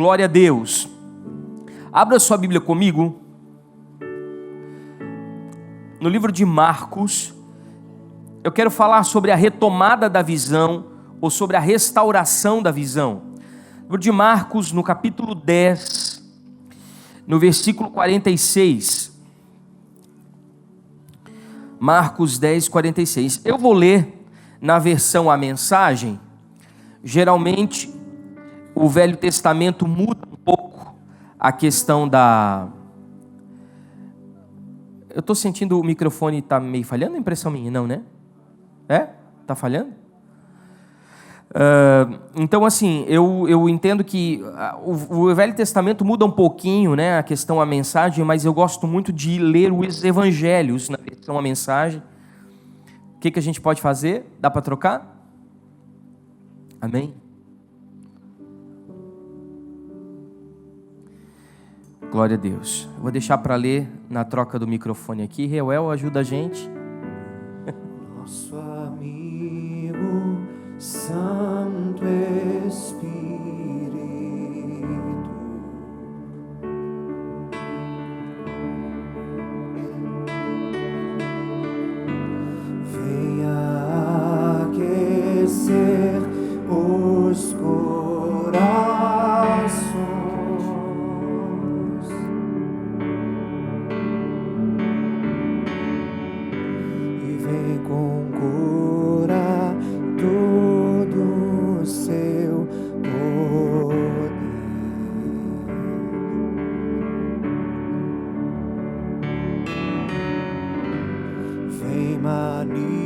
Glória a Deus. Abra sua Bíblia comigo no livro de Marcos. Eu quero falar sobre a retomada da visão, ou sobre a restauração da visão. Livro de Marcos, no capítulo 10, no versículo 46. Marcos 10, 46. Eu vou ler na versão A Mensagem. Geralmente o Velho Testamento muda um pouco a questão da... Eu estou sentindo o microfone está meio falhando, é impressão minha? Não, né? É? Está falhando? Então assim, eu entendo que o Velho Testamento muda um pouquinho, né, a questão A Mensagem, mas eu gosto muito de ler os Evangelhos na versão A Mensagem. O que a gente pode fazer? Dá para trocar? Amém? Glória a Deus. Eu vou deixar para ler na troca do microfone aqui. Reuel, ajuda a gente. Nosso amigo Santo Espírito, venha aquecer os corações e vem com cura todo o seu poder. Vem manifestar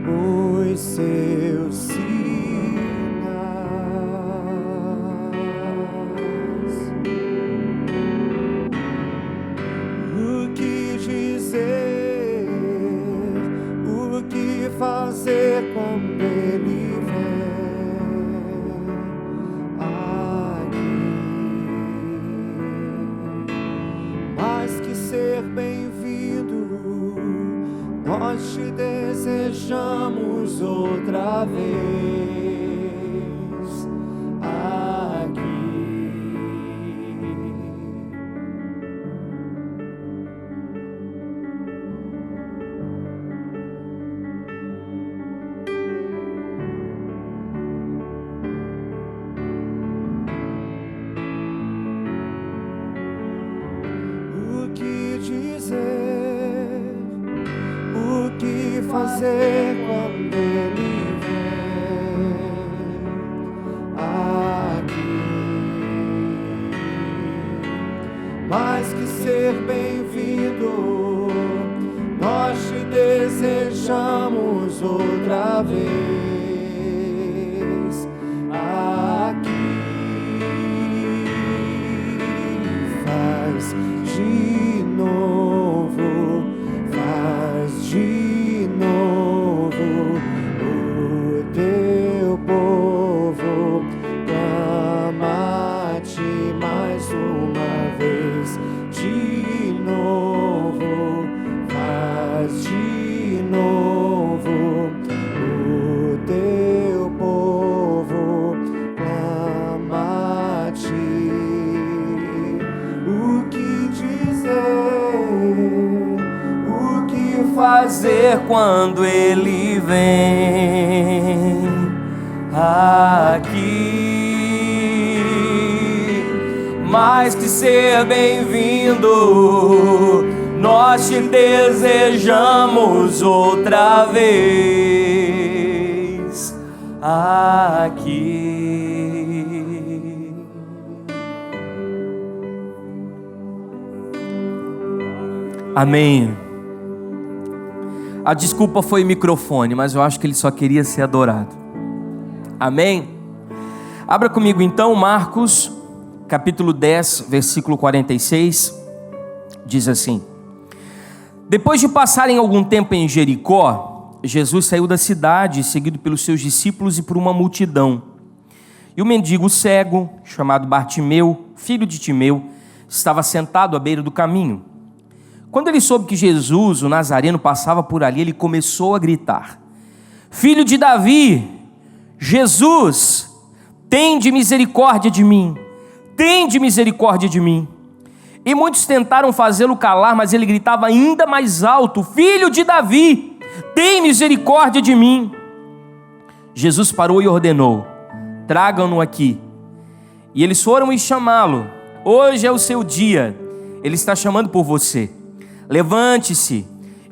os seus sinais. O que dizer, o que fazer quando ele vem aqui? Mais que ser bem-vindo, nós te desejamos outra vez aqui. O que dizer, o que fazer quando ele vem aqui? Mais que ser bem-vindo, nós te desejamos outra vez aqui. Faz de novo, faz de novo, o teu povo clama-te mais uma vez. De novo, faz de novo, o teu povo clama-te. O que dizer, o que Fazer quando ele vem aqui. Mais que ser bem-vindo, nós te desejamos outra vez aqui. Amém. A desculpa foi o microfone, mas eu acho que ele só queria ser adorado. Amém? Abra comigo então Marcos, capítulo 10, versículo 46. Diz assim: Depois de passarem algum tempo em Jericó, Jesus saiu da cidade, seguido pelos seus discípulos e por uma multidão. E o mendigo cego, chamado Bartimeu, filho de Timeu, estava sentado à beira do caminho. Quando ele soube que Jesus, o Nazareno, passava por ali, ele começou a gritar: Filho de Davi, Jesus, tende misericórdia de mim, tende misericórdia de mim. E muitos tentaram fazê-lo calar, mas ele gritava ainda mais alto: Filho de Davi, tem misericórdia de mim. Jesus parou e ordenou: tragam-no aqui. E eles foram e chamá-lo. Hoje é o seu dia, ele está chamando por você. Levante-se.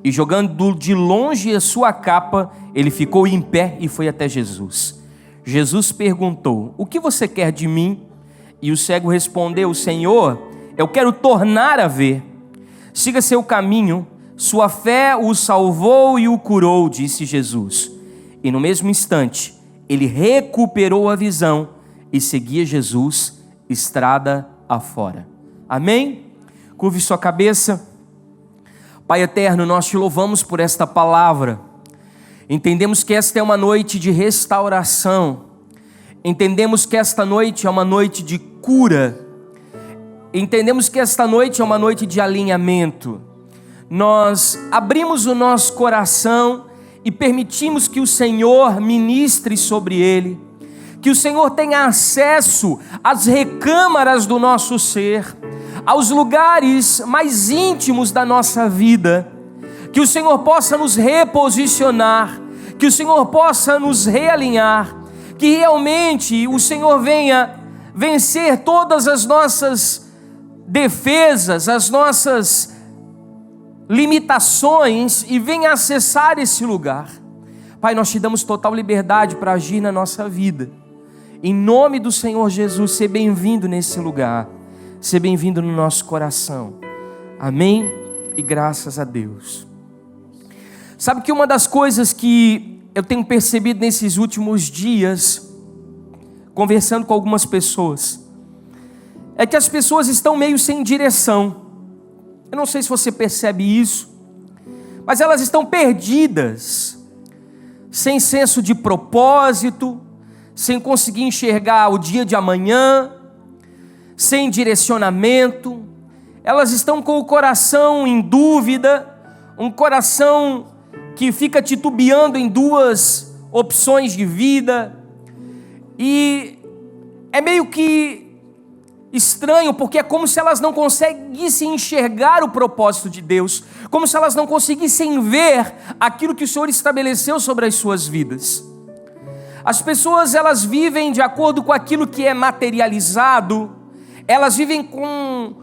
E jogando de longe a sua capa, ele ficou em pé e foi até Jesus. Jesus perguntou: o que você quer de mim? E o cego respondeu: Senhor, eu quero tornar a ver. Siga seu caminho, sua fé o salvou e o curou, disse Jesus. E no mesmo instante, ele recuperou a visão e seguia Jesus estrada afora. Amém? Curve sua cabeça. Pai eterno, nós te louvamos por esta palavra. Entendemos que esta é uma noite de restauração. Entendemos que esta noite é uma noite de cura. Entendemos que esta noite é uma noite de alinhamento. Nós abrimos o nosso coração e permitimos que o Senhor ministre sobre ele, que o Senhor tenha acesso às recâmaras do nosso ser, aos lugares mais íntimos da nossa vida, que o Senhor possa nos reposicionar, que o Senhor possa nos realinhar, que realmente o Senhor venha vencer todas as nossas defesas, as nossas limitações e venha acessar esse lugar. Pai, nós te damos total liberdade para agir na nossa vida. Em nome do Senhor Jesus, seja bem-vindo nesse lugar. Seja bem-vindo no nosso coração. Amém? E graças a Deus. Sabe que uma das coisas que eu tenho percebido nesses últimos dias, conversando com algumas pessoas, é que as pessoas estão meio sem direção. Eu não sei se você percebe isso, mas elas estão perdidas, sem senso de propósito, sem conseguir enxergar o dia de amanhã, sem direcionamento. Elas estão com o coração em dúvida, um coração que fica titubeando em duas opções de vida, e é meio que estranho, porque é como se elas não conseguissem enxergar o propósito de Deus, como se elas não conseguissem ver aquilo que o Senhor estabeleceu sobre as suas vidas. As pessoas, elas vivem de acordo com aquilo que é materializado, elas vivem com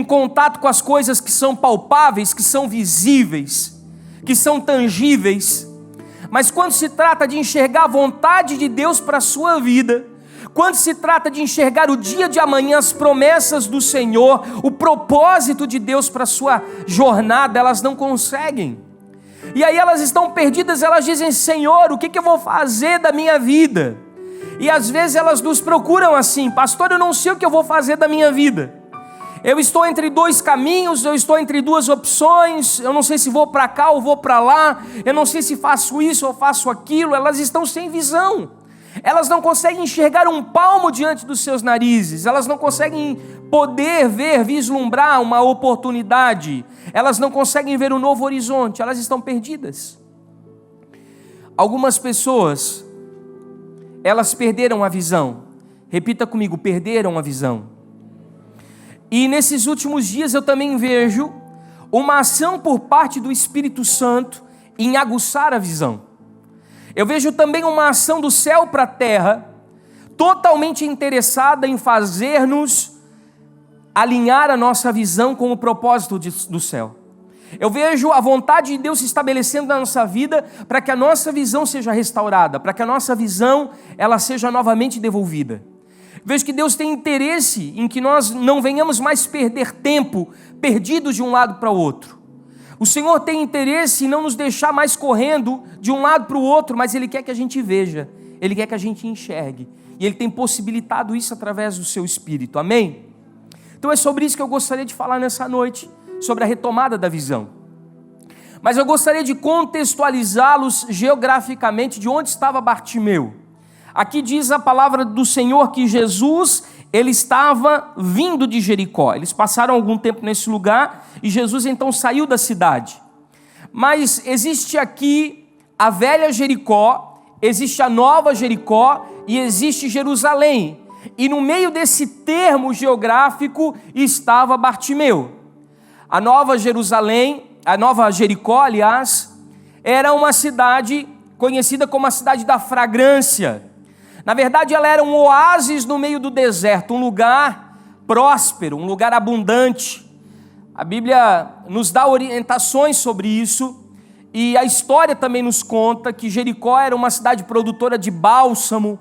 contato com as coisas que são palpáveis, que são visíveis, que são tangíveis, mas quando se trata de enxergar a vontade de Deus para a sua vida, quando se trata de enxergar o dia de amanhã, as promessas do Senhor, o propósito de Deus para a sua jornada, elas não conseguem. E aí elas estão perdidas, elas dizem: Senhor, o que eu vou fazer da minha vida? E às vezes elas nos procuram assim: pastor, eu não sei o que eu vou fazer da minha vida. Eu estou entre dois caminhos, eu estou entre duas opções, eu não sei se vou para cá ou vou para lá, eu não sei se faço isso ou faço aquilo. Elas estão sem visão. Elas não conseguem enxergar um palmo diante dos seus narizes, elas não conseguem poder ver, vislumbrar uma oportunidade, elas não conseguem ver um novo horizonte, elas estão perdidas. Algumas pessoas, elas perderam a visão. Repita comigo: perderam a visão. E nesses últimos dias eu também vejo uma ação por parte do Espírito Santo em aguçar a visão. Eu vejo também uma ação do céu para a terra, totalmente interessada em fazer-nos alinhar a nossa visão com o propósito do céu. Eu vejo a vontade de Deus se estabelecendo na nossa vida para que a nossa visão seja restaurada, para que a nossa visão ela seja novamente devolvida. Vejo que Deus tem interesse em que nós não venhamos mais perder tempo, perdidos de um lado para o outro. O Senhor tem interesse em não nos deixar mais correndo de um lado para o outro, mas Ele quer que a gente veja, Ele quer que a gente enxergue, e Ele tem possibilitado isso através do Seu Espírito, amém? Então é sobre isso que eu gostaria de falar nessa noite, sobre a retomada da visão. Mas eu gostaria de contextualizá-los geograficamente de onde estava Bartimeu. Aqui diz a palavra do Senhor que Jesus, ele estava vindo de Jericó. Eles passaram algum tempo nesse lugar e Jesus então saiu da cidade. Mas existe aqui a velha Jericó existe a Nova Jericó e existe Jerusalém. E no meio desse termo geográfico estava Bartimeu. A Nova Jerusalém, a Nova Jericó, aliás, era uma cidade conhecida como a cidade da fragrância. Na verdade, ela era um oásis no meio do deserto, um lugar próspero, um lugar abundante. A Bíblia nos dá orientações sobre isso, e a história também nos conta que Jericó era uma cidade produtora de bálsamo.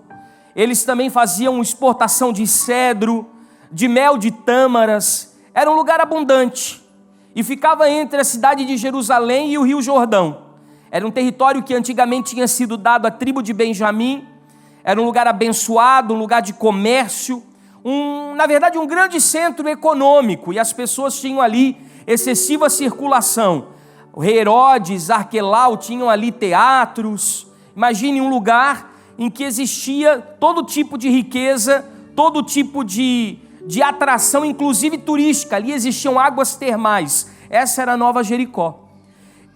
Eles também faziam exportação de cedro, de mel de tâmaras. Era um lugar abundante e ficava entre a cidade de Jerusalém e o Rio Jordão. Era um território que antigamente tinha sido dado à tribo de Benjamim. Era um lugar abençoado, um lugar de comércio, na verdade um grande centro econômico, e as pessoas tinham ali excessiva circulação. O rei Herodes, Arquelau tinham ali teatros. Imagine um lugar em que existia todo tipo de riqueza, todo tipo de atração, inclusive turística. Ali existiam águas termais. Essa era a Nova Jericó.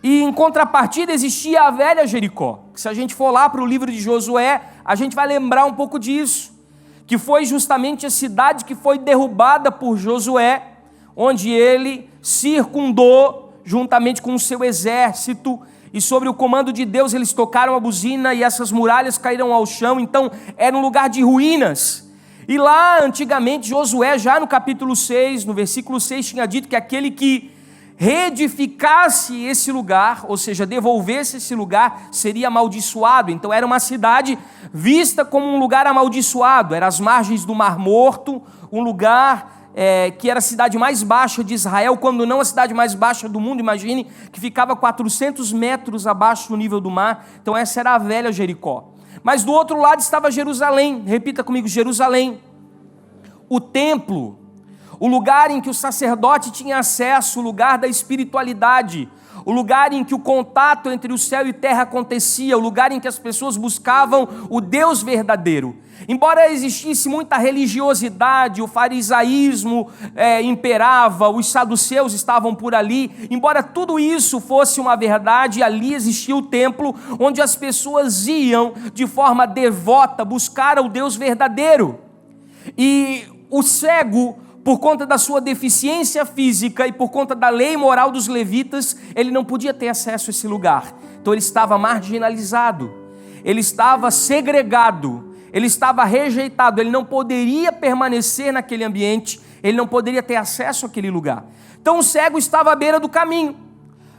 E em contrapartida existia a velha Jericó. Se a gente for lá para o livro de Josué, a gente vai lembrar um pouco disso, que foi justamente a cidade que foi derrubada por Josué, onde ele circundou juntamente com o seu exército, e sobre o comando de Deus eles tocaram a buzina e essas muralhas caíram ao chão. Então era um lugar de ruínas. E lá antigamente Josué, já no capítulo 6, no versículo 6, tinha dito que aquele que reedificasse esse lugar, ou seja, devolvesse esse lugar, seria amaldiçoado. Então era uma cidade vista como um lugar amaldiçoado. Era às margens do Mar Morto, um lugar que era a cidade mais baixa de Israel, quando não a cidade mais baixa do mundo. Imagine que ficava 400 metros abaixo do nível do mar. Então essa era a velha Jericó. Mas do outro lado estava Jerusalém. Repita comigo: Jerusalém. O templo, o lugar em que o sacerdote tinha acesso, o lugar da espiritualidade, o lugar em que o contato entre o céu e terra acontecia, o lugar em que as pessoas buscavam o Deus verdadeiro. Embora existisse muita religiosidade, o farisaísmo imperava, os saduceus estavam por ali, embora tudo isso fosse uma verdade, ali existia o templo onde as pessoas iam de forma devota buscar o Deus verdadeiro. E o cego, por conta da sua deficiência física e por conta da lei moral dos levitas, ele não podia ter acesso a esse lugar. Então ele estava marginalizado, ele estava segregado, ele estava rejeitado, ele não poderia permanecer naquele ambiente, ele não poderia ter acesso àquele lugar. Então o cego estava à beira do caminho,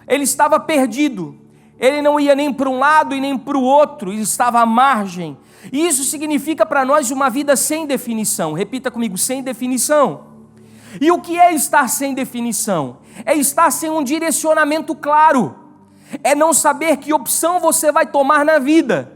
ele estava perdido, ele não ia nem para um lado e nem para o outro, ele estava à margem. E isso significa para nós uma vida sem definição. Repita comigo: sem definição. E o que é estar sem definição? É estar sem um direcionamento claro, é não saber que opção você vai tomar na vida.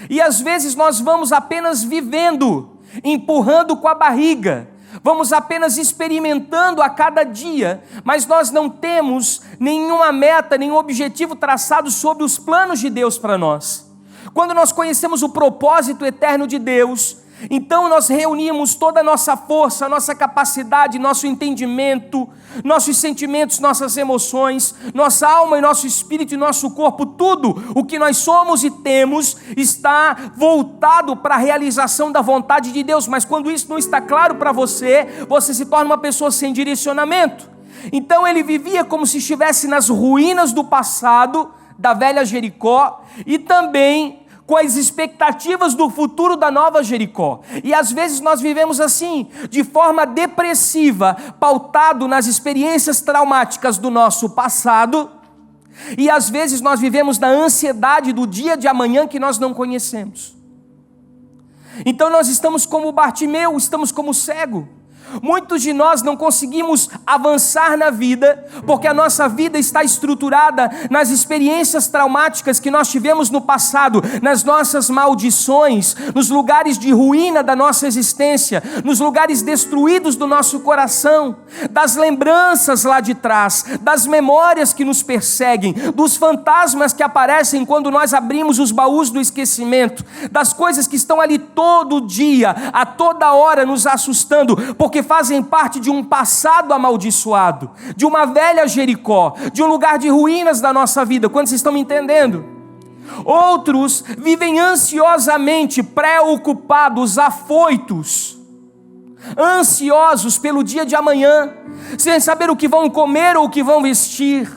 E às vezes nós vamos apenas vivendo, empurrando com a barriga, vamos apenas experimentando a cada dia, mas nós não temos nenhuma meta, nenhum objetivo traçado sobre os planos de Deus para nós. Quando nós conhecemos o propósito eterno de Deus, então nós reunimos toda a nossa força, a nossa capacidade, nosso entendimento, nossos sentimentos, nossas emoções, nossa alma e nosso espírito e nosso corpo, tudo o que nós somos e temos está voltado para a realização da vontade de Deus. Mas quando isso não está claro para você, você se torna uma pessoa sem direcionamento. Então ele vivia como se estivesse nas ruínas do passado, da velha Jericó, e também com as expectativas do futuro da nova Jericó. E às vezes nós vivemos assim, de forma depressiva, pautado nas experiências traumáticas do nosso passado, e às vezes nós vivemos na ansiedade do dia de amanhã que nós não conhecemos. Então nós estamos como Bartimeu, estamos como cego. Muitos de nós não conseguimos avançar na vida, porque a nossa vida está estruturada nas experiências traumáticas que nós tivemos no passado, nas nossas maldições, nos lugares de ruína da nossa existência, nos lugares destruídos do nosso coração, das lembranças lá de trás, das memórias que nos perseguem, dos fantasmas que aparecem quando nós abrimos os baús do esquecimento, das coisas que estão ali todo dia, a toda hora nos assustando, porque fazem parte de um passado amaldiçoado, de uma velha Jericó, de um lugar de ruínas da nossa vida. Quantos estão me entendendo? Outros vivem ansiosamente, preocupados, afoitos, ansiosos pelo dia de amanhã, sem saber o que vão comer ou o que vão vestir,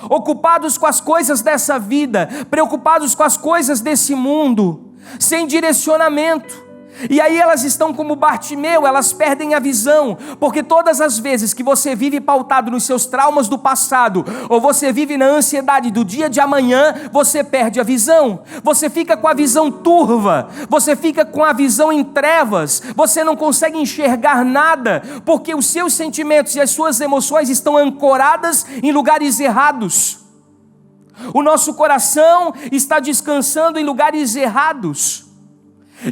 ocupados com as coisas dessa vida, preocupados com as coisas desse mundo, sem direcionamento. E aí elas estão como Bartimeu, elas perdem a visão, porque todas as vezes que você vive pautado nos seus traumas do passado, ou você vive na ansiedade do dia de amanhã, você perde a visão, você fica com a visão turva, você fica com a visão em trevas, você não consegue enxergar nada, porque os seus sentimentos e as suas emoções estão ancoradas em lugares errados. O nosso coração está descansando em lugares errados.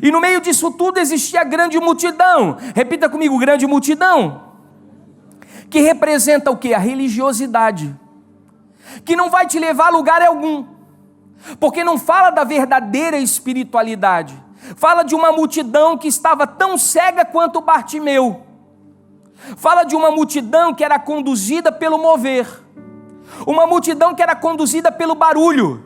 E no meio disso tudo existia a grande multidão. Repita comigo, grande multidão. Que representa o quê? A religiosidade. Que não vai te levar a lugar algum. Porque não fala da verdadeira espiritualidade. Fala de uma multidão que estava tão cega quanto Bartimeu. Fala de uma multidão que era conduzida pelo mover. Uma multidão que era conduzida pelo barulho.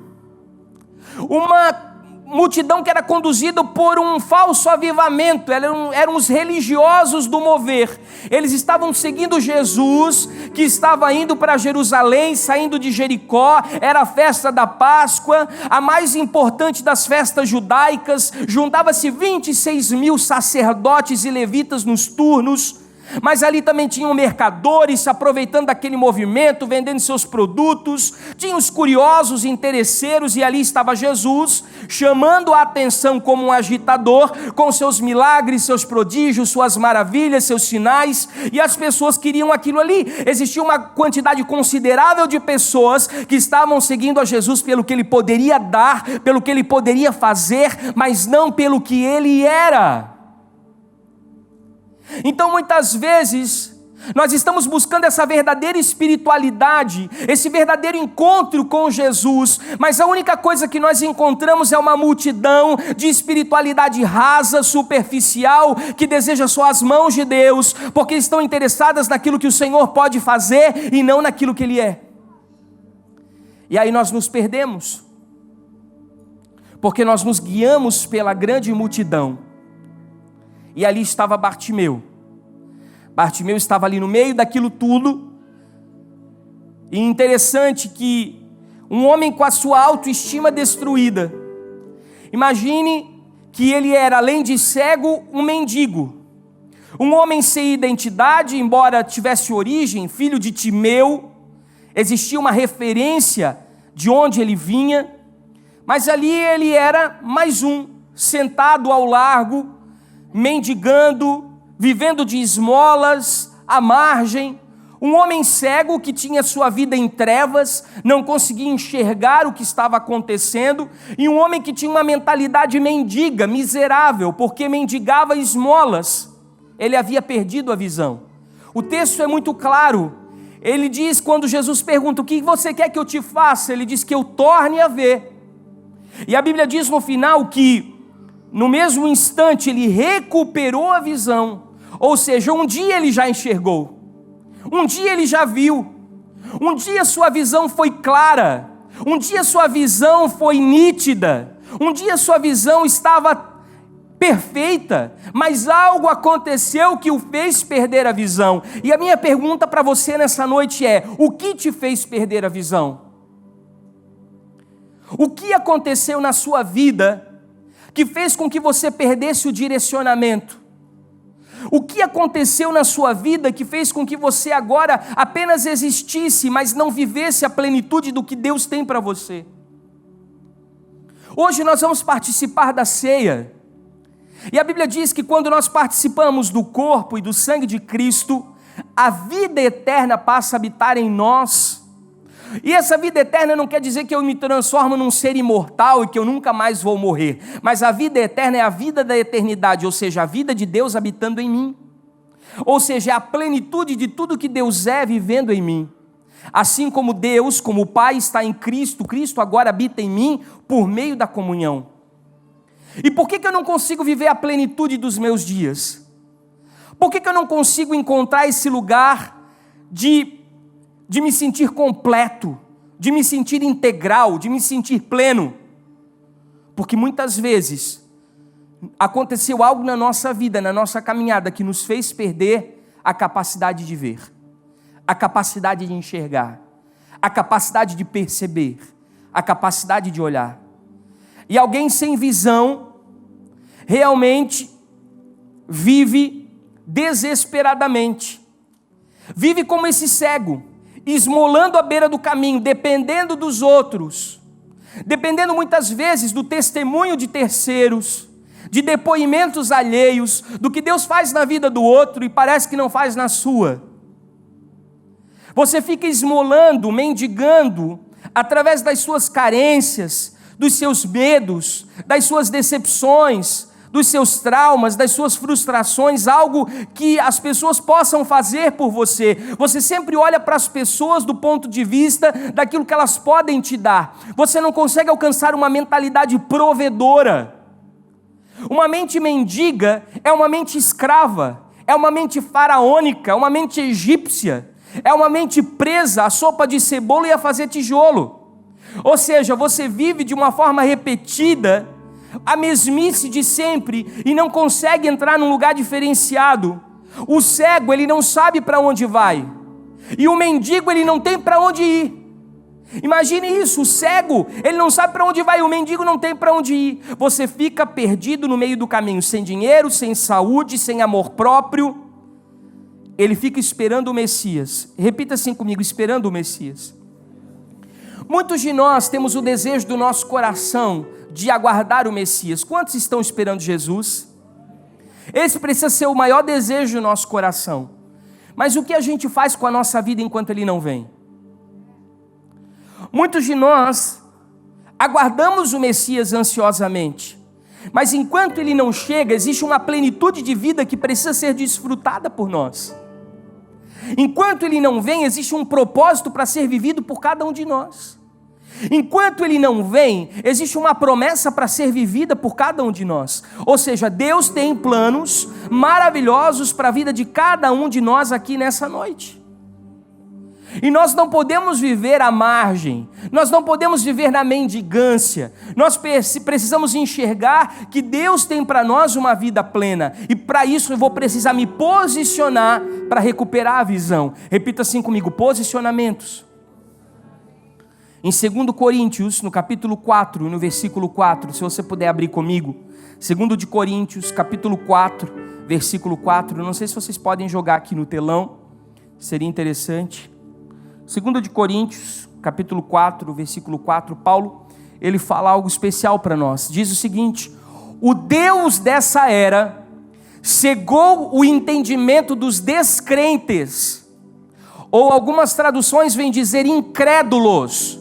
Uma multidão que era conduzida por um falso avivamento, eram os religiosos do mover. Eles estavam seguindo Jesus, que estava indo para Jerusalém, saindo de Jericó. Era a festa da Páscoa, a mais importante das festas judaicas. Juntava-se 26 mil sacerdotes e levitas nos turnos. Mas ali também tinham mercadores se aproveitando daquele movimento, vendendo seus produtos. Tinha os curiosos, interesseiros, e ali estava Jesus, chamando a atenção como um agitador, com seus milagres, seus prodígios, suas maravilhas, seus sinais, e as pessoas queriam aquilo ali. Existia uma quantidade considerável de pessoas que estavam seguindo a Jesus pelo que ele poderia dar, pelo que ele poderia fazer, mas não pelo que ele era. Então muitas vezes nós estamos buscando essa verdadeira espiritualidade, esse verdadeiro encontro com Jesus, mas a única coisa que nós encontramos é uma multidão de espiritualidade rasa, superficial, que deseja só as mãos de Deus, porque estão interessadas naquilo que o Senhor pode fazer e não naquilo que Ele é. E aí nós nos perdemos, porque nós nos guiamos pela grande multidão. E ali estava Bartimeu. Bartimeu estava ali no meio daquilo tudo. E interessante que um homem com a sua autoestima destruída. Imagine que ele era, além de cego, um mendigo. Um homem sem identidade, embora tivesse origem, filho de Timeu. Existia uma referência de onde ele vinha. Mas ali ele era mais um, sentado ao largo, mendigando, vivendo de esmolas, à margem, um homem cego que tinha sua vida em trevas, não conseguia enxergar o que estava acontecendo, e um homem que tinha uma mentalidade mendiga, miserável, porque mendigava esmolas. Ele havia perdido a visão. O texto é muito claro. Ele diz, quando Jesus pergunta, o que você quer que eu te faça? Ele diz que eu torne a ver. E a Bíblia diz no final que no mesmo instante ele recuperou a visão, ou seja, um dia ele já enxergou, um dia ele já viu, um dia sua visão foi clara, um dia sua visão foi nítida, um dia sua visão estava perfeita, mas algo aconteceu que o fez perder a visão. E a minha pergunta para você nessa noite é: o que te fez perder a visão? O que aconteceu na sua vida que fez com que você perdesse o direcionamento? O que aconteceu na sua vida que fez com que você agora apenas existisse, mas não vivesse a plenitude do que Deus tem para você? Hoje nós vamos participar da ceia, e a Bíblia diz que quando nós participamos do corpo e do sangue de Cristo, a vida eterna passa a habitar em nós. E essa vida eterna não quer dizer que eu me transformo num ser imortal e que eu nunca mais vou morrer, mas a vida eterna é a vida da eternidade, ou seja, a vida de Deus habitando em mim, ou seja, é a plenitude de tudo que Deus é vivendo em mim. Assim como Deus, como o Pai está em Cristo, Cristo agora habita em mim por meio da comunhão. E por que eu não consigo viver a plenitude dos meus dias? Por que eu não consigo encontrar esse lugar de me sentir completo, de me sentir integral, de me sentir pleno? Porque muitas vezes aconteceu algo na nossa vida, na nossa caminhada, que nos fez perder a capacidade de ver, a capacidade de enxergar, a capacidade de perceber, a capacidade de olhar. E alguém sem visão realmente vive desesperadamente, vive como esse cego, esmolando à beira do caminho, dependendo dos outros, dependendo muitas vezes do testemunho de terceiros, de depoimentos alheios, do que Deus faz na vida do outro e parece que não faz na sua. Você fica esmolando, mendigando, através das suas carências, dos seus medos, das suas decepções, dos seus traumas, das suas frustrações, algo que as pessoas possam fazer por você. Você sempre olha para as pessoas do ponto de vista daquilo que elas podem te dar. Você não consegue alcançar uma mentalidade provedora. Uma mente mendiga é uma mente escrava, é uma mente faraônica, é uma mente egípcia, é uma mente presa à sopa de cebola e a fazer tijolo. Ou seja, você vive de uma forma repetida a mesmice de sempre e não consegue entrar num lugar diferenciado. O cego, ele não sabe para onde vai, e o mendigo, ele não tem para onde ir. Imagine isso, o cego, ele não sabe para onde vai, o mendigo não tem para onde ir. Você fica perdido no meio do caminho, sem dinheiro, sem saúde, sem amor próprio. Ele fica esperando o Messias. Repita assim comigo: esperando o Messias. Muitos de nós temos o desejo do nosso coração de aguardar o Messias. Quantos estão esperando Jesus? Esse precisa ser o maior desejo do nosso coração. Mas o que a gente faz com a nossa vida enquanto Ele não vem? Muitos de nós aguardamos o Messias ansiosamente, mas enquanto Ele não chega, existe uma plenitude de vida que precisa ser desfrutada por nós. Enquanto Ele não vem, existe um propósito para ser vivido por cada um de nós. Enquanto Ele não vem, existe uma promessa para ser vivida por cada um de nós. Ou seja, Deus tem planos maravilhosos para a vida de cada um de nós aqui nessa noite. E nós não podemos viver à margem, nós não podemos viver na mendigância, nós precisamos enxergar que Deus tem para nós uma vida plena, e para isso eu vou precisar me posicionar para recuperar a visão. Repita assim comigo: posicionamentos. Em 2 Coríntios, no capítulo 4, no versículo 4, se você puder abrir comigo, 2 de Coríntios, capítulo 4, versículo 4, não sei se vocês podem jogar aqui no telão, seria interessante. 2 de Coríntios, capítulo 4, versículo 4, Paulo, ele fala algo especial para nós. Diz o seguinte: o Deus dessa era cegou o entendimento dos descrentes, ou algumas traduções vêm dizer incrédulos,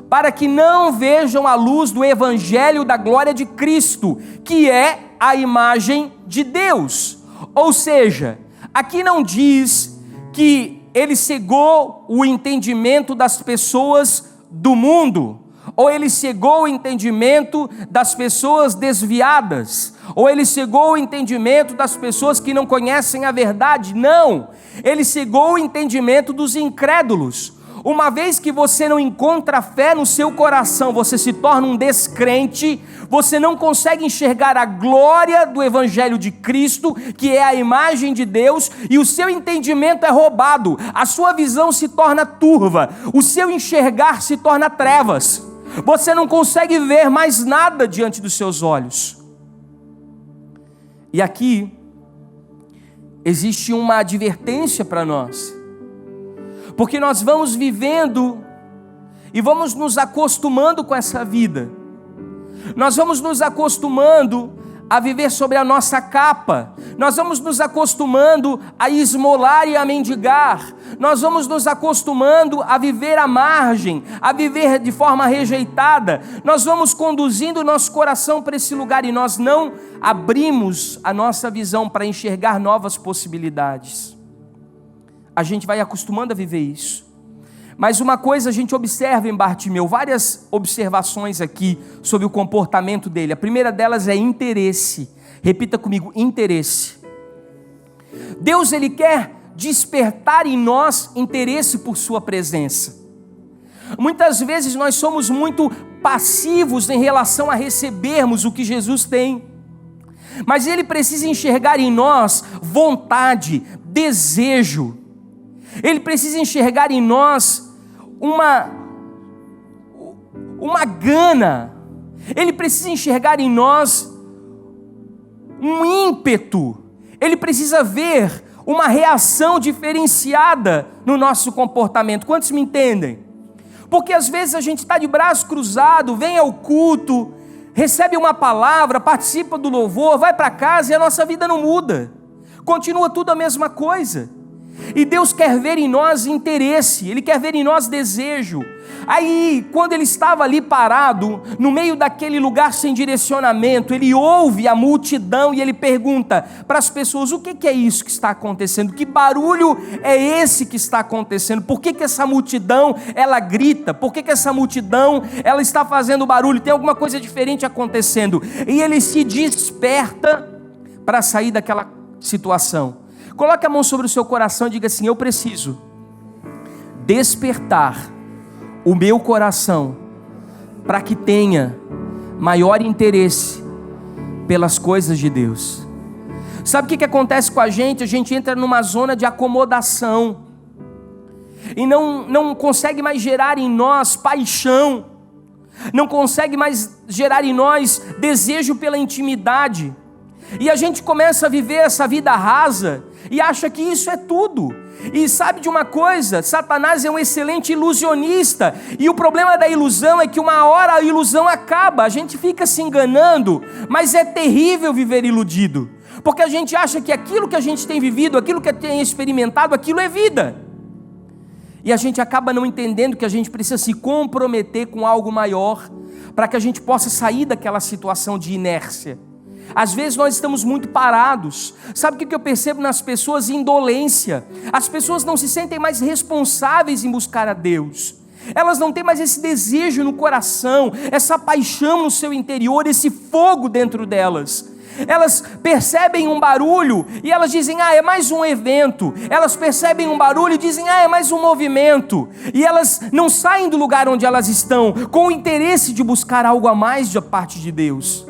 para que não vejam a luz do evangelho da glória de Cristo, que é a imagem de Deus. Ou seja, aqui não diz que Ele cegou o entendimento das pessoas do mundo, ou Ele cegou o entendimento das pessoas desviadas, ou Ele cegou o entendimento das pessoas que não conhecem a verdade. Não, Ele cegou o entendimento dos incrédulos. Uma vez que você não encontra fé no seu coração, você se torna um descrente, você não consegue enxergar a glória do evangelho de Cristo, que é a imagem de Deus, e o seu entendimento é roubado, a sua visão se torna turva, o seu enxergar se torna trevas, você não consegue ver mais nada diante dos seus olhos. E aqui existe uma advertência para nós, porque nós vamos vivendo e vamos nos acostumando com essa vida. Nós vamos nos acostumando a viver sobre a nossa capa. Nós vamos nos acostumando a esmolar e a mendigar. Nós vamos nos acostumando a viver à margem, a viver de forma rejeitada. Nós vamos conduzindo o nosso coração para esse lugar e nós não abrimos a nossa visão para enxergar novas possibilidades. A gente vai acostumando a viver isso. Mas uma coisa a gente observa em Bartimeu, várias observações aqui sobre o comportamento dele. A primeira delas é interesse. Repita comigo: interesse. Deus, Ele quer despertar em nós interesse por sua presença. Muitas vezes nós somos muito passivos em relação a recebermos o que Jesus tem. Mas Ele precisa enxergar em nós vontade, desejo. Ele precisa enxergar em nós uma gana. Ele precisa enxergar em nós um ímpeto. Ele precisa ver uma reação diferenciada no nosso comportamento. Quantos me entendem? Porque às vezes a gente está de braço cruzado, vem ao culto, recebe uma palavra, participa do louvor, vai para casa e a nossa vida não muda. Continua tudo a mesma coisa. E Deus quer ver em nós interesse, Ele quer ver em nós desejo. Aí, quando Ele estava ali parado, no meio daquele lugar sem direcionamento, Ele ouve a multidão e Ele pergunta para as pessoas: o que é isso que está acontecendo? Que barulho é esse que está acontecendo? Por que essa multidão, ela grita? Por que essa multidão, ela está fazendo barulho? Tem alguma coisa diferente acontecendo. E Ele se desperta para sair daquela situação. Coloque a mão sobre o seu coração e diga assim: eu preciso despertar o meu coração para que tenha maior interesse pelas coisas de Deus. Sabe o que acontece com a gente? A gente entra numa zona de acomodação e não consegue mais gerar em nós paixão, não consegue mais gerar em nós desejo pela intimidade. E a gente começa a viver essa vida rasa e acha que isso é tudo. E sabe de uma coisa? Satanás é um excelente ilusionista. E o problema da ilusão é que uma hora a ilusão acaba. A gente fica se enganando, mas é terrível viver iludido. Porque a gente acha que aquilo que a gente tem vivido, aquilo que tem experimentado, aquilo é vida. E a gente acaba não entendendo que a gente precisa se comprometer com algo maior para que a gente possa sair daquela situação de inércia. Às vezes nós estamos muito parados. Sabe o que eu percebo nas pessoas? Indolência. As pessoas não se sentem mais responsáveis em buscar a Deus. Elas não têm mais esse desejo no coração, essa paixão no seu interior, esse fogo dentro delas. Elas percebem um barulho e elas dizem: é mais um evento. Elas percebem um barulho e dizem: é mais um movimento. E elas não saem do lugar onde elas estão com o interesse de buscar algo a mais da parte de Deus.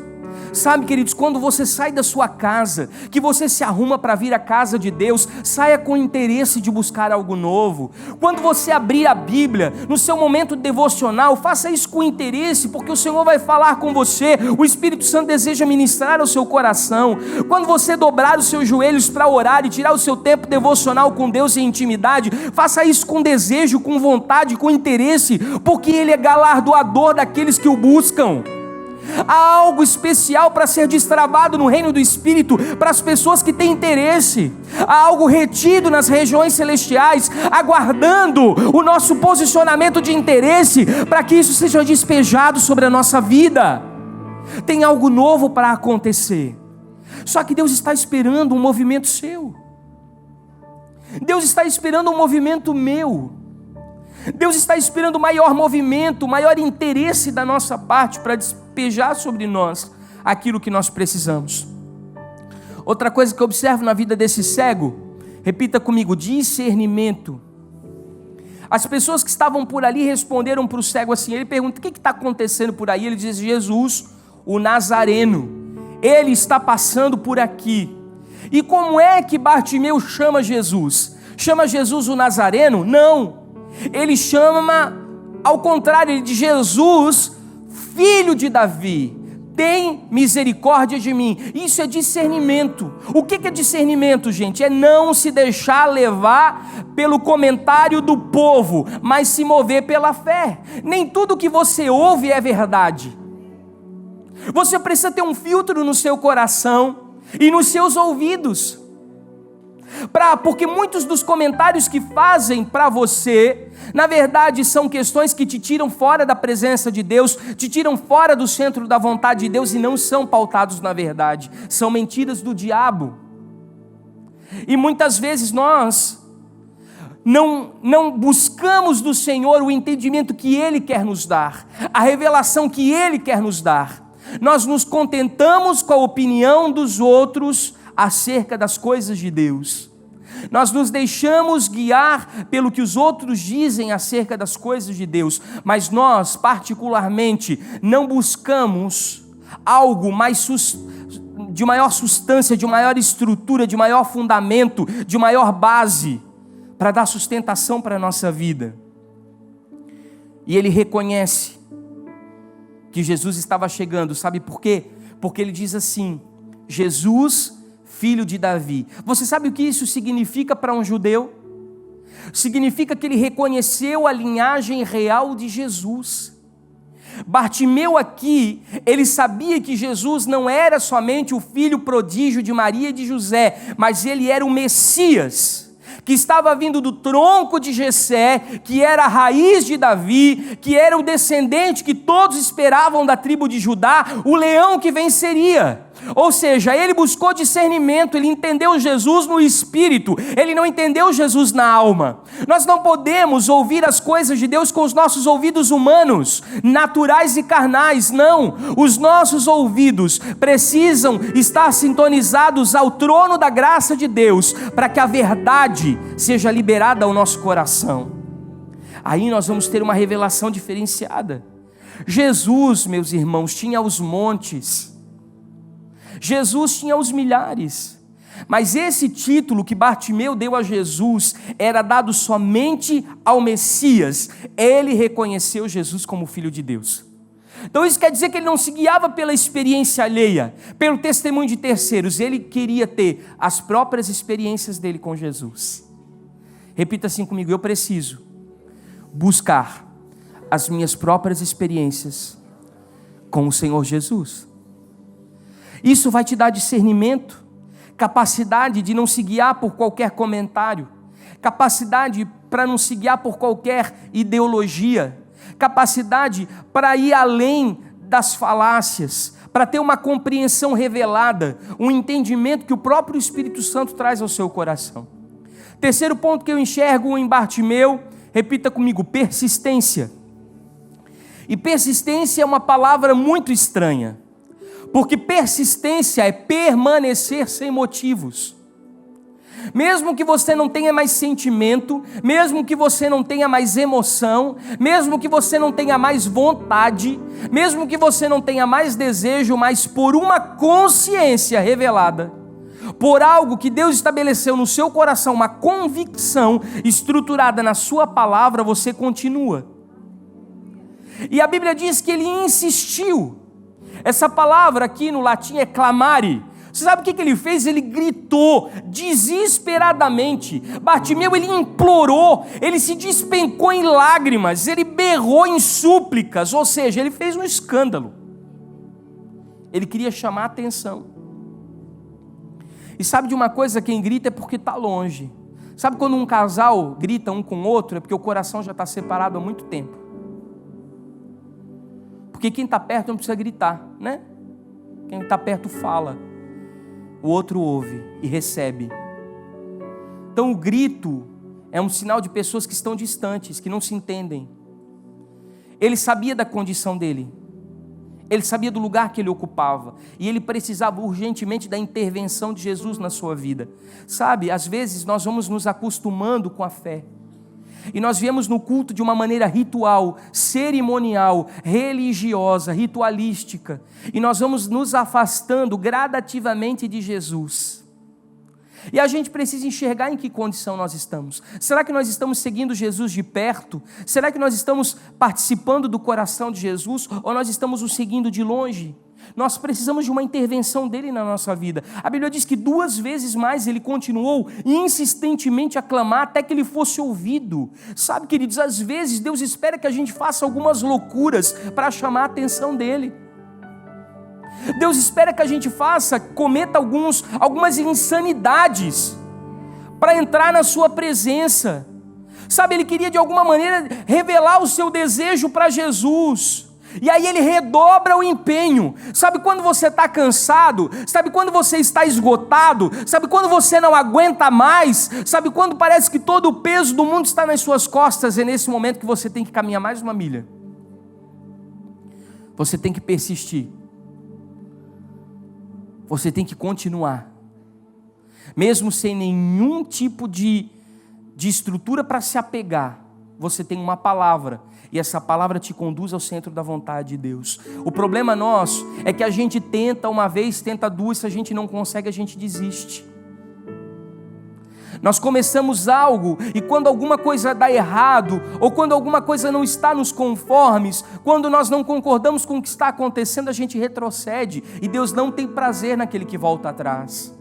Sabe, queridos, quando você sai da sua casa, que você se arruma para vir à casa de Deus, saia com interesse de buscar algo novo. Quando você abrir a Bíblia, no seu momento devocional, faça isso com interesse, porque o Senhor vai falar com você, o Espírito Santo deseja ministrar ao seu coração. Quando você dobrar os seus joelhos para orar e tirar o seu tempo devocional com Deus em intimidade, faça isso com desejo, com vontade, com interesse, porque Ele é galardoador daqueles que o buscam. Há algo especial para ser destravado no reino do Espírito para as pessoas que têm interesse. Há algo retido nas regiões celestiais, aguardando o nosso posicionamento de interesse para que isso seja despejado sobre a nossa vida. Tem algo novo para acontecer. Só que Deus está esperando um movimento seu. Deus está esperando um movimento meu. Deus está esperando maior movimento, maior interesse da nossa parte para despejar sobre nós aquilo que nós precisamos. Outra coisa que eu observo na vida desse cego, repita comigo: discernimento. As pessoas que estavam por ali responderam para o cego assim, ele pergunta: o que está acontecendo por aí? Ele diz: Jesus, o Nazareno, ele está passando por aqui. E como é que Bartimeu chama Jesus? Chama Jesus o Nazareno? Não. Ele chama, ao contrário, ele diz: Jesus, filho de Davi, tem misericórdia de mim. Isso é discernimento. O que é discernimento, gente? É não se deixar levar pelo comentário do povo, mas se mover pela fé. Nem tudo que você ouve é verdade. Você precisa ter um filtro no seu coração e nos seus ouvidos. Porque muitos dos comentários que fazem para você, na verdade são questões que te tiram fora da presença de Deus, te tiram fora do centro da vontade de Deus e não são pautados na verdade, são mentiras do diabo. E muitas vezes nós não buscamos do Senhor o entendimento que Ele quer nos dar, a revelação que Ele quer nos dar. Nós nos contentamos com a opinião dos outros acerca das coisas de Deus. Nós nos deixamos guiar pelo que os outros dizem acerca das coisas de Deus, mas nós, particularmente, não buscamos algo de maior substância, de maior estrutura, de maior fundamento, de maior base, para dar sustentação para a nossa vida. E ele reconhece que Jesus estava chegando, sabe por quê? Porque ele diz assim: Jesus, filho de Davi. Você sabe o que isso significa para um judeu? Significa que ele reconheceu a linhagem real de Jesus. Bartimeu aqui, ele sabia que Jesus não era somente o filho prodígio de Maria e de José, mas ele era o Messias, que estava vindo do tronco de Jessé, que era a raiz de Davi, que era o descendente que todos esperavam da tribo de Judá, o leão que venceria. Ou seja, ele buscou discernimento, ele entendeu Jesus no espírito, ele não entendeu Jesus na alma. Nós não podemos ouvir as coisas de Deus com os nossos ouvidos humanos, naturais e carnais, não. Os nossos ouvidos precisam estar sintonizados ao trono da graça de Deus, para que a verdade seja liberada ao nosso coração. Aí nós vamos ter uma revelação diferenciada. Jesus, meus irmãos, tinha os montes, Jesus tinha os milhares, mas esse título que Bartimeu deu a Jesus era dado somente ao Messias. Ele reconheceu Jesus como Filho de Deus. Então isso quer dizer que ele não se guiava pela experiência alheia, pelo testemunho de terceiros, ele queria ter as próprias experiências dele com Jesus. Repita assim comigo: eu preciso buscar as minhas próprias experiências com o Senhor Jesus. Isso vai te dar discernimento, capacidade de não se guiar por qualquer comentário, capacidade para não se guiar por qualquer ideologia, capacidade para ir além das falácias, para ter uma compreensão revelada, um entendimento que o próprio Espírito Santo traz ao seu coração. Terceiro ponto que eu enxergo em Bartimeu, repita comigo: persistência. E persistência é uma palavra muito estranha, porque persistência é permanecer sem motivos. Mesmo que você não tenha mais sentimento, mesmo que você não tenha mais emoção, mesmo que você não tenha mais vontade, mesmo que você não tenha mais desejo, mas por uma consciência revelada, por algo que Deus estabeleceu no seu coração, uma convicção estruturada na sua palavra, você continua. E a Bíblia diz que ele insistiu. Essa palavra aqui no latim é clamare. Você sabe o que ele fez? Ele gritou desesperadamente. Bartimeu, ele implorou, ele se despencou em lágrimas, ele berrou em súplicas, ou seja, ele fez um escândalo. Ele queria chamar a atenção. E sabe de uma coisa? Quem grita é porque está longe. Sabe quando um casal grita um com o outro? É porque o coração já está separado há muito tempo. Porque quem está perto não precisa gritar, né? Quem está perto fala, o outro ouve e recebe. Então o grito é um sinal de pessoas que estão distantes, que não se entendem. Ele sabia da condição dele, ele sabia do lugar que ele ocupava, e ele precisava urgentemente da intervenção de Jesus na sua vida. Sabe, às vezes nós vamos nos acostumando com a fé, e nós viemos no culto de uma maneira ritual, cerimonial, religiosa, ritualística, e nós vamos nos afastando gradativamente de Jesus. E a gente precisa enxergar em que condição nós estamos. Será que nós estamos seguindo Jesus de perto? Será que nós estamos participando do coração de Jesus? Ou nós estamos o seguindo de longe? Nós precisamos de uma intervenção dele na nossa vida. A Bíblia diz que 2 vezes mais ele continuou insistentemente a clamar até que ele fosse ouvido. Sabe, queridos, às vezes Deus espera que a gente faça algumas loucuras para chamar a atenção dele. Deus espera que a gente cometa algumas insanidades para entrar na sua presença. Sabe, ele queria de alguma maneira revelar o seu desejo para Jesus. E aí ele redobra o empenho. Sabe quando você está cansado? Sabe quando você está esgotado? Sabe quando você não aguenta mais? Sabe quando parece que todo o peso do mundo está nas suas costas? É nesse momento que você tem que caminhar mais uma milha. Você tem que persistir. Você tem que continuar. mesmo sem nenhum tipo de estrutura para se apegar, você tem uma palavra, e essa palavra te conduz ao centro da vontade de Deus. O problema nosso é que a gente tenta uma vez, tenta duas, se a gente não consegue, a gente desiste. Nós começamos algo, e quando alguma coisa dá errado, ou quando alguma coisa não está nos conformes, quando nós não concordamos com o que está acontecendo, a gente retrocede, e Deus não tem prazer naquele que volta atrás.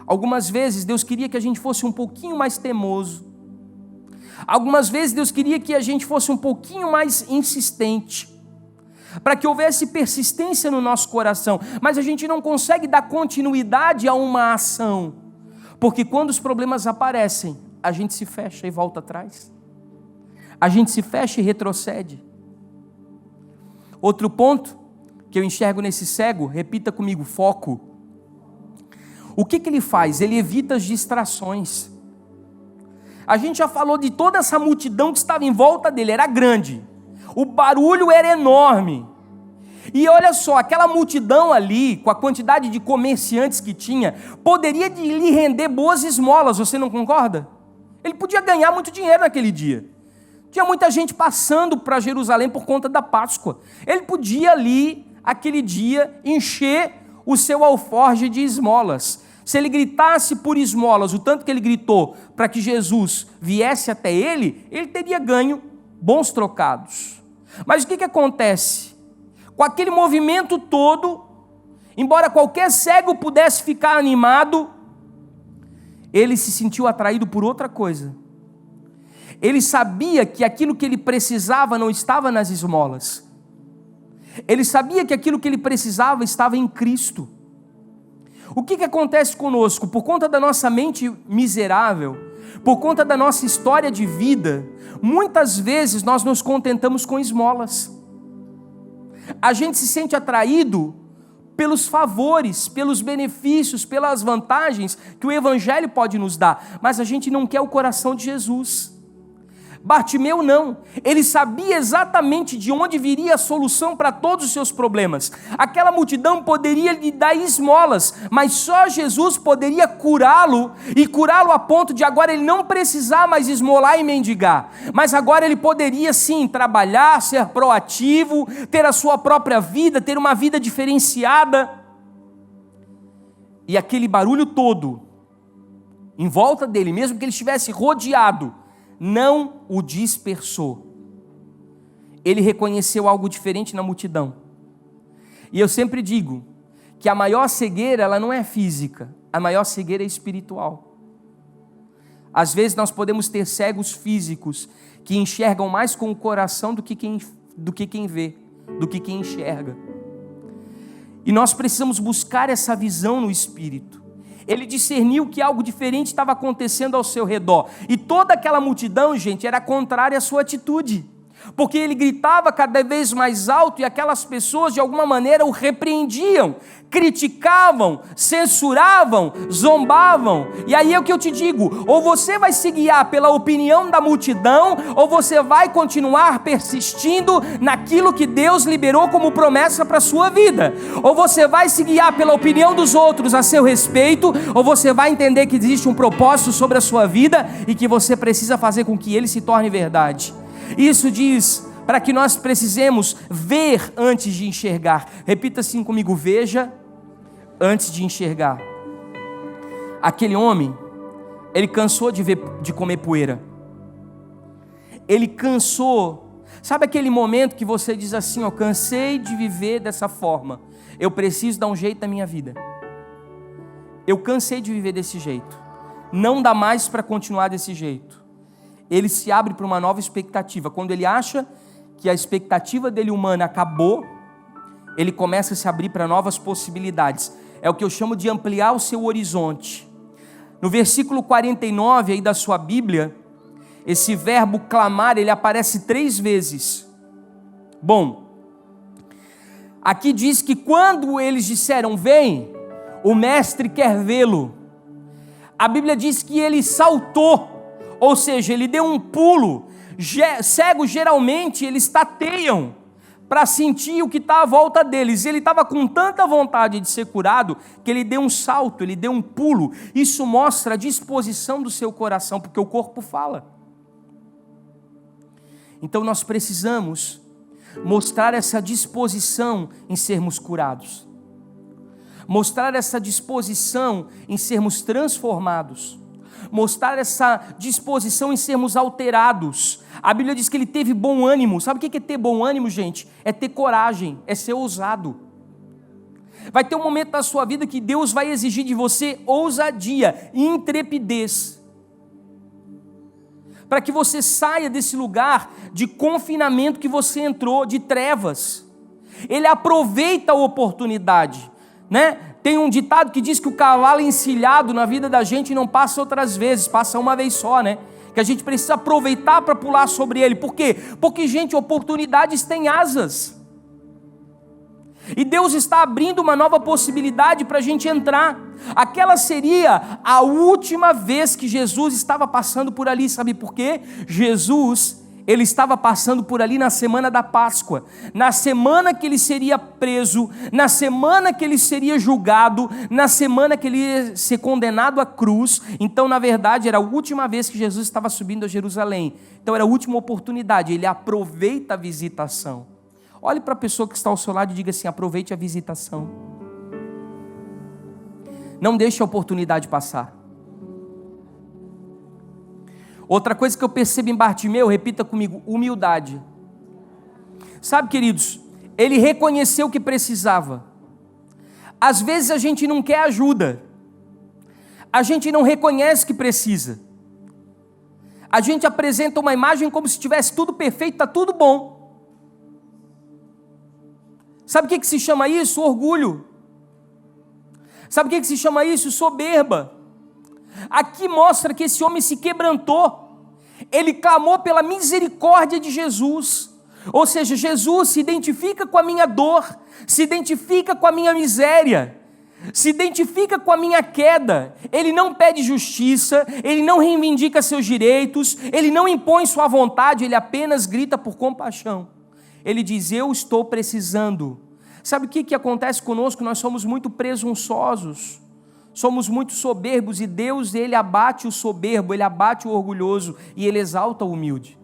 Algumas vezes Deus queria que a gente fosse um pouquinho mais teimoso. Algumas vezes Deus queria que a gente fosse um pouquinho mais insistente, para que houvesse persistência no nosso coração, mas a gente não consegue dar continuidade a uma ação, porque quando os problemas aparecem, a gente se fecha e volta atrás, a gente se fecha e retrocede. Outro ponto que eu enxergo nesse cego, repita comigo, foco. O que ele faz? Ele evita as distrações. A gente já falou de toda essa multidão que estava em volta dele, era grande, o barulho era enorme, e olha só, aquela multidão ali, com a quantidade de comerciantes que tinha, poderia lhe render boas esmolas, você não concorda? Ele podia ganhar muito dinheiro naquele dia, tinha muita gente passando para Jerusalém por conta da Páscoa, ele podia ali, aquele dia, encher o seu alforje de esmolas. Se ele gritasse por esmolas, o tanto que ele gritou para que Jesus viesse até ele, ele teria ganho bons trocados. Mas o que acontece? Com aquele movimento todo, embora qualquer cego pudesse ficar animado, ele se sentiu atraído por outra coisa. Ele sabia que aquilo que ele precisava não estava nas esmolas. Ele sabia que aquilo que ele precisava estava em Cristo. O que acontece conosco? Por conta da nossa mente miserável, por conta da nossa história de vida, muitas vezes nós nos contentamos com esmolas. A gente se sente atraído pelos favores, pelos benefícios, pelas vantagens que o Evangelho pode nos dar, mas a gente não quer o coração de Jesus. Bartimeu não, ele sabia exatamente de onde viria a solução para todos os seus problemas. Aquela multidão poderia lhe dar esmolas, mas só Jesus poderia curá-lo, e curá-lo a ponto de agora ele não precisar mais esmolar e mendigar, mas agora ele poderia sim trabalhar, ser proativo, ter a sua própria vida, ter uma vida diferenciada. E aquele barulho todo em volta dele, mesmo que ele estivesse rodeado, não o dispersou. Ele reconheceu algo diferente na multidão. E eu sempre digo que a maior cegueira, ela não é física, a maior cegueira é espiritual. Às vezes nós podemos ter cegos físicos que enxergam mais com o coração do que quem vê, do que quem enxerga. E nós precisamos buscar essa visão no espírito. Ele discerniu que algo diferente estava acontecendo ao seu redor, e toda aquela multidão, gente, era contrária à sua atitude, porque ele gritava cada vez mais alto, e aquelas pessoas de alguma maneira o repreendiam, criticavam, censuravam, zombavam. E aí é o que eu te digo, ou você vai se guiar pela opinião da multidão, ou você vai continuar persistindo naquilo que Deus liberou como promessa para a sua vida. Ou você vai se guiar pela opinião dos outros a seu respeito, ou você vai entender que existe um propósito sobre a sua vida e que você precisa fazer com que ele se torne verdade. Isso diz para que nós precisemos ver antes de enxergar. Repita assim comigo: veja antes de enxergar. Aquele homem, ele cansou de comer poeira. Ele cansou. Sabe aquele momento que você diz assim: eu cansei de viver dessa forma, eu preciso dar um jeito na minha vida. Eu cansei de viver desse jeito, não dá mais para continuar desse jeito. Ele se abre para uma nova expectativa. Quando ele acha que a expectativa dele humana acabou, ele começa a se abrir para novas possibilidades. É o que eu chamo de ampliar o seu horizonte. No versículo 49 aí da sua Bíblia, esse verbo clamar, ele aparece 3 vezes. Bom, aqui diz que quando eles disseram vem, o mestre quer vê-lo. A Bíblia diz que ele saltou, ou seja, ele deu um pulo. Cegos geralmente eles tateiam para sentir o que está à volta deles. Ele estava com tanta vontade de ser curado que ele deu um salto, ele deu um pulo. Isso mostra a disposição do seu coração, porque o corpo fala. Então nós precisamos mostrar essa disposição em sermos curados, mostrar essa disposição em sermos transformados, mostrar essa disposição em sermos alterados. A Bíblia diz que ele teve bom ânimo. Sabe o que é ter bom ânimo, gente? É ter coragem, é ser ousado. Vai ter um momento na sua vida que Deus vai exigir de você ousadia, intrepidez, para que você saia desse lugar de confinamento que você entrou, de trevas. Ele aproveita a oportunidade, né? Tem um ditado que diz que o cavalo encilhado na vida da gente não passa outras vezes, passa uma vez só, né? Que a gente precisa aproveitar para pular sobre ele. Por quê? Porque, gente, oportunidades têm asas. E Deus está abrindo uma nova possibilidade para a gente entrar. Aquela seria a última vez que Jesus estava passando por ali. Sabe por quê? Ele estava passando por ali na semana da Páscoa, na semana que ele seria preso, na semana que ele seria julgado, na semana que ele ia ser condenado à cruz. Então, na verdade, era a última vez que Jesus estava subindo a Jerusalém. Então, era a última oportunidade. Ele aproveita a visitação. Olhe para a pessoa que está ao seu lado e diga assim: aproveite a visitação. Não deixe a oportunidade passar. Outra coisa que eu percebo em Bartimeu, repita comigo: humildade. Sabe, queridos, ele reconheceu que precisava. Às vezes a gente não quer ajuda, a gente não reconhece que precisa, a gente apresenta uma imagem como se tivesse tudo perfeito, está tudo bom. Sabe o que se chama isso? Orgulho. Sabe o que se chama isso? Soberba. Aqui mostra que esse homem se quebrantou. Ele clamou pela misericórdia de Jesus. Ou seja, Jesus se identifica com a minha dor, se identifica com a minha miséria, se identifica com a minha queda. Ele não pede justiça, ele não reivindica seus direitos, ele não impõe sua vontade, ele apenas grita por compaixão. Ele diz: eu estou precisando. Sabe o que acontece conosco? Nós somos muito presunçosos, somos muito soberbos, e Deus, ele abate o soberbo, ele abate o orgulhoso e ele exalta o humilde.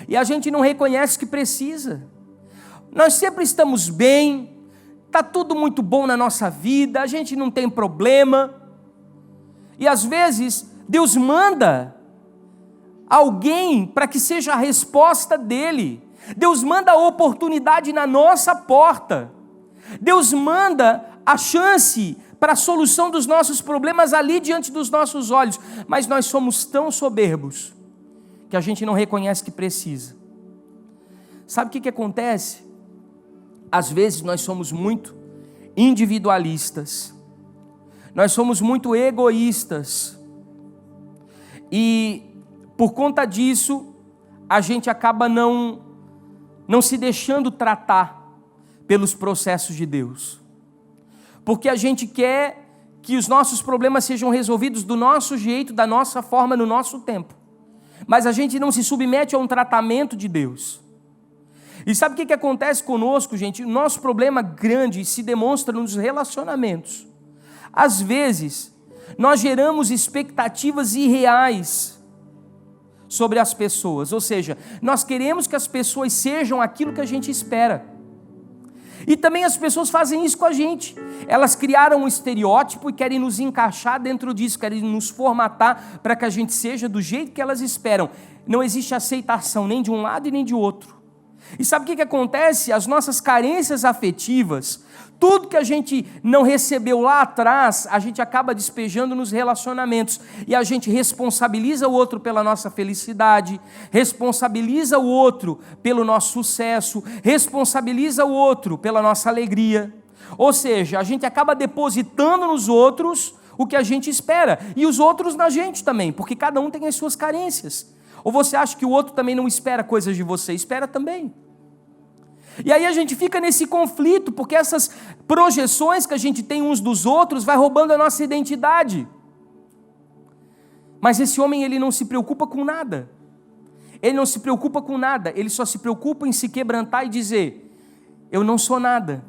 E a gente não reconhece que precisa. Nós sempre estamos bem, está tudo muito bom na nossa vida, a gente não tem problema. E às vezes Deus manda alguém para que seja a resposta dele. Deus manda a oportunidade na nossa porta. Deus manda a chance para a solução dos nossos problemas ali diante dos nossos olhos. Mas nós somos tão soberbos que a gente não reconhece que precisa. Sabe o que acontece? Às vezes nós somos muito individualistas, nós somos muito egoístas, e por conta disso a gente acaba não se deixando tratar pelos processos de Deus, porque a gente quer que os nossos problemas sejam resolvidos do nosso jeito, da nossa forma, no nosso tempo, mas a gente não se submete a um tratamento de Deus. E sabe o que acontece conosco, gente? O nosso problema grande se demonstra nos relacionamentos. Às vezes, nós geramos expectativas irreais sobre as pessoas, ou seja, nós queremos que as pessoas sejam aquilo que a gente espera. E também as pessoas fazem isso com a gente. Elas criaram um estereótipo e querem nos encaixar dentro disso, querem nos formatar para que a gente seja do jeito que elas esperam. Não existe aceitação nem de um lado e nem de outro. E sabe o que acontece? As nossas carências afetivas, tudo que a gente não recebeu lá atrás, a gente acaba despejando nos relacionamentos, e a gente responsabiliza o outro pela nossa felicidade, responsabiliza o outro pelo nosso sucesso, responsabiliza o outro pela nossa alegria. Ou seja, a gente acaba depositando nos outros o que a gente espera, e os outros na gente também, porque cada um tem as suas carências. Ou você acha que o outro também não espera coisas de você? Espera também. E aí a gente fica nesse conflito, porque essas projeções que a gente tem uns dos outros vai roubando a nossa identidade. Mas esse homem, ele não se preocupa com nada. Ele não se preocupa com nada, ele só se preocupa em se quebrantar e dizer: eu não sou nada,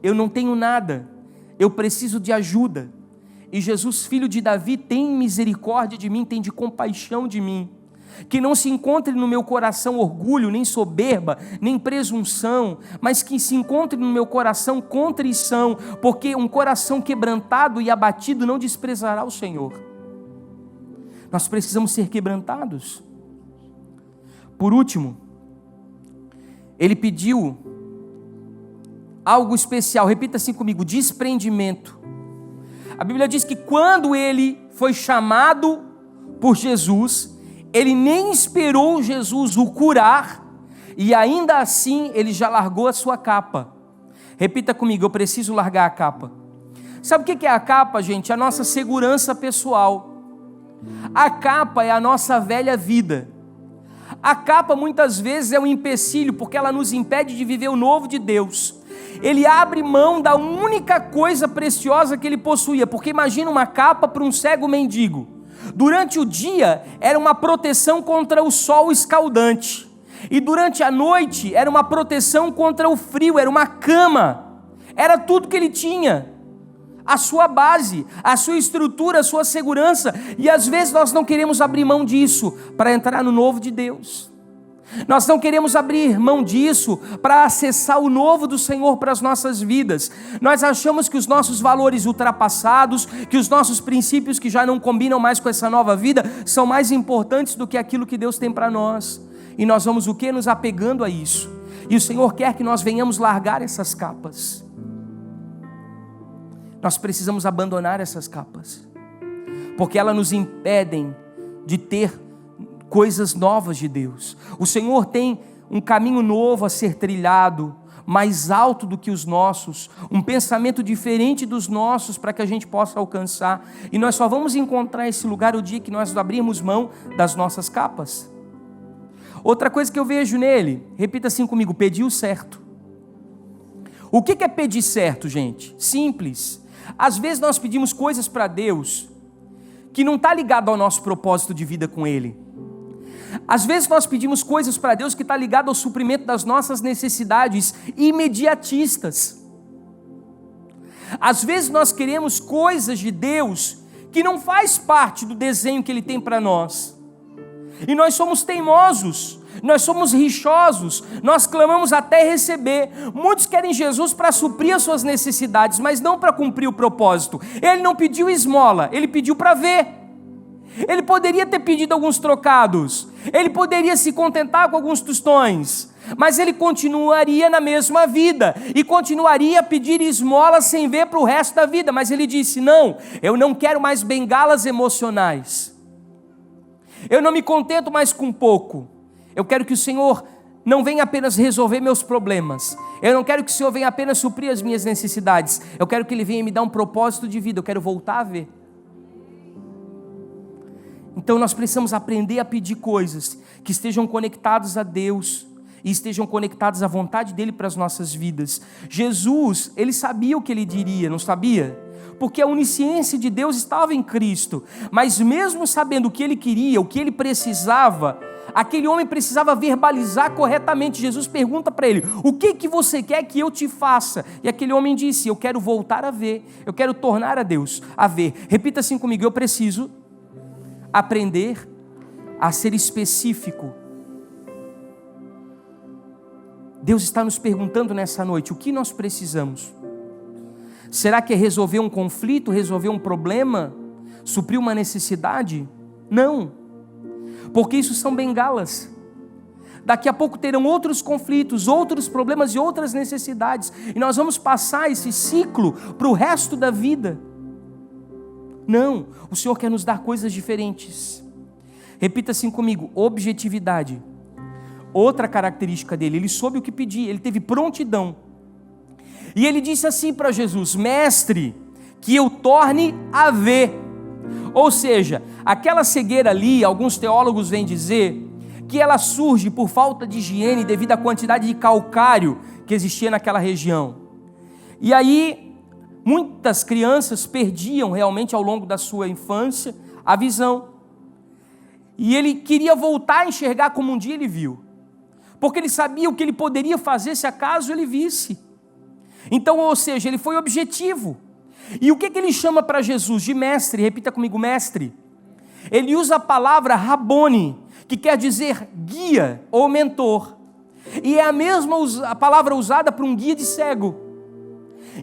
eu não tenho nada, eu preciso de ajuda. E Jesus, filho de Davi, tem misericórdia de mim, tem de compaixão de mim. Que não se encontre no meu coração orgulho, nem soberba, nem presunção, mas que se encontre no meu coração contrição, porque um coração quebrantado e abatido não desprezará o Senhor. Nós precisamos ser quebrantados. Por último, ele pediu algo especial, repita assim comigo: desprendimento. A Bíblia diz que quando ele foi chamado por Jesus, ele nem esperou Jesus o curar, e ainda assim ele já largou a sua capa. Repita comigo: eu preciso largar a capa. Sabe o que é a capa, gente? A nossa segurança pessoal. A capa é a nossa velha vida. A capa muitas vezes é um empecilho, porque ela nos impede de viver o novo de Deus. Ele abre mão da única coisa preciosa que ele possuía, porque imagina uma capa para um cego mendigo. Durante o dia era uma proteção contra o sol escaldante, e durante a noite era uma proteção contra o frio, era uma cama, era tudo que ele tinha, a sua base, a sua estrutura, a sua segurança. E às vezes nós não queremos abrir mão disso para entrar no novo de Deus. Nós não queremos abrir mão disso para acessar o novo do Senhor para as nossas vidas. Nós achamos que os nossos valores ultrapassados, que os nossos princípios que já não combinam mais com essa nova vida, são mais importantes do que aquilo que Deus tem para nós. E nós vamos o quê? Nos apegando a isso. E o Senhor quer que nós venhamos largar essas capas. Nós precisamos abandonar essas capas, porque elas nos impedem de ter coisas novas de Deus. O Senhor tem um caminho novo a ser trilhado, mais alto do que os nossos, um pensamento diferente dos nossos para que a gente possa alcançar. E nós só vamos encontrar esse lugar o dia que nós abrirmos mão das nossas capas. Outra coisa que eu vejo nele, repita assim comigo: pedir o certo. O que é pedir certo, gente? Simples. Às vezes nós pedimos coisas para Deus que não está ligado ao nosso propósito de vida com Ele. Às vezes nós pedimos coisas para Deus que está ligado ao suprimento das nossas necessidades imediatistas. Às vezes nós queremos coisas de Deus que não faz parte do desenho que Ele tem para nós. E nós somos teimosos, nós somos rixosos, nós clamamos até receber. Muitos querem Jesus para suprir as suas necessidades, mas não para cumprir o propósito. Ele não pediu esmola, ele pediu para ver. Ele poderia ter pedido alguns trocados, ele poderia se contentar com alguns tostões, mas ele continuaria na mesma vida, e continuaria a pedir esmola sem ver para o resto da vida. Mas ele disse: não, eu não quero mais bengalas emocionais, eu não me contento mais com pouco, eu quero que o Senhor não venha apenas resolver meus problemas, eu não quero que o Senhor venha apenas suprir as minhas necessidades, eu quero que Ele venha me dar um propósito de vida, eu quero voltar a ver. Então nós precisamos aprender a pedir coisas que estejam conectadas a Deus e estejam conectadas à vontade dEle para as nossas vidas. Jesus, Ele sabia o que Ele diria, não sabia? Porque a onisciência de Deus estava em Cristo, mas mesmo sabendo o que Ele queria, o que Ele precisava, aquele homem precisava verbalizar corretamente. Jesus pergunta para ele: o que você quer que eu te faça? E aquele homem disse: eu quero voltar a ver, eu quero tornar a Deus a ver. Repita assim comigo: eu preciso aprender a ser específico. Deus está nos perguntando nessa noite: o que nós precisamos? Será que é resolver um conflito, resolver um problema, suprir uma necessidade? Não, porque isso são bengalas. Daqui a pouco terão outros conflitos, outros problemas e outras necessidades, e nós vamos passar esse ciclo para o resto da vida. Não, o Senhor quer nos dar coisas diferentes. Repita assim comigo: objetividade. Outra característica dele, ele soube o que pedir, ele teve prontidão. E ele disse assim para Jesus: mestre, que eu torne a ver. Ou seja, aquela cegueira ali, alguns teólogos vêm dizer que ela surge por falta de higiene devido à quantidade de calcário que existia naquela região. E aí muitas crianças perdiam realmente ao longo da sua infância a visão. E ele queria voltar a enxergar como um dia ele viu, porque ele sabia o que ele poderia fazer se acaso ele visse. Então, ou seja, ele foi objetivo. E o que ele chama para Jesus? De mestre. Repita comigo, mestre. Ele usa a palavra Rabone, que quer dizer guia ou mentor, e é a mesma a palavra usada para um guia de cego.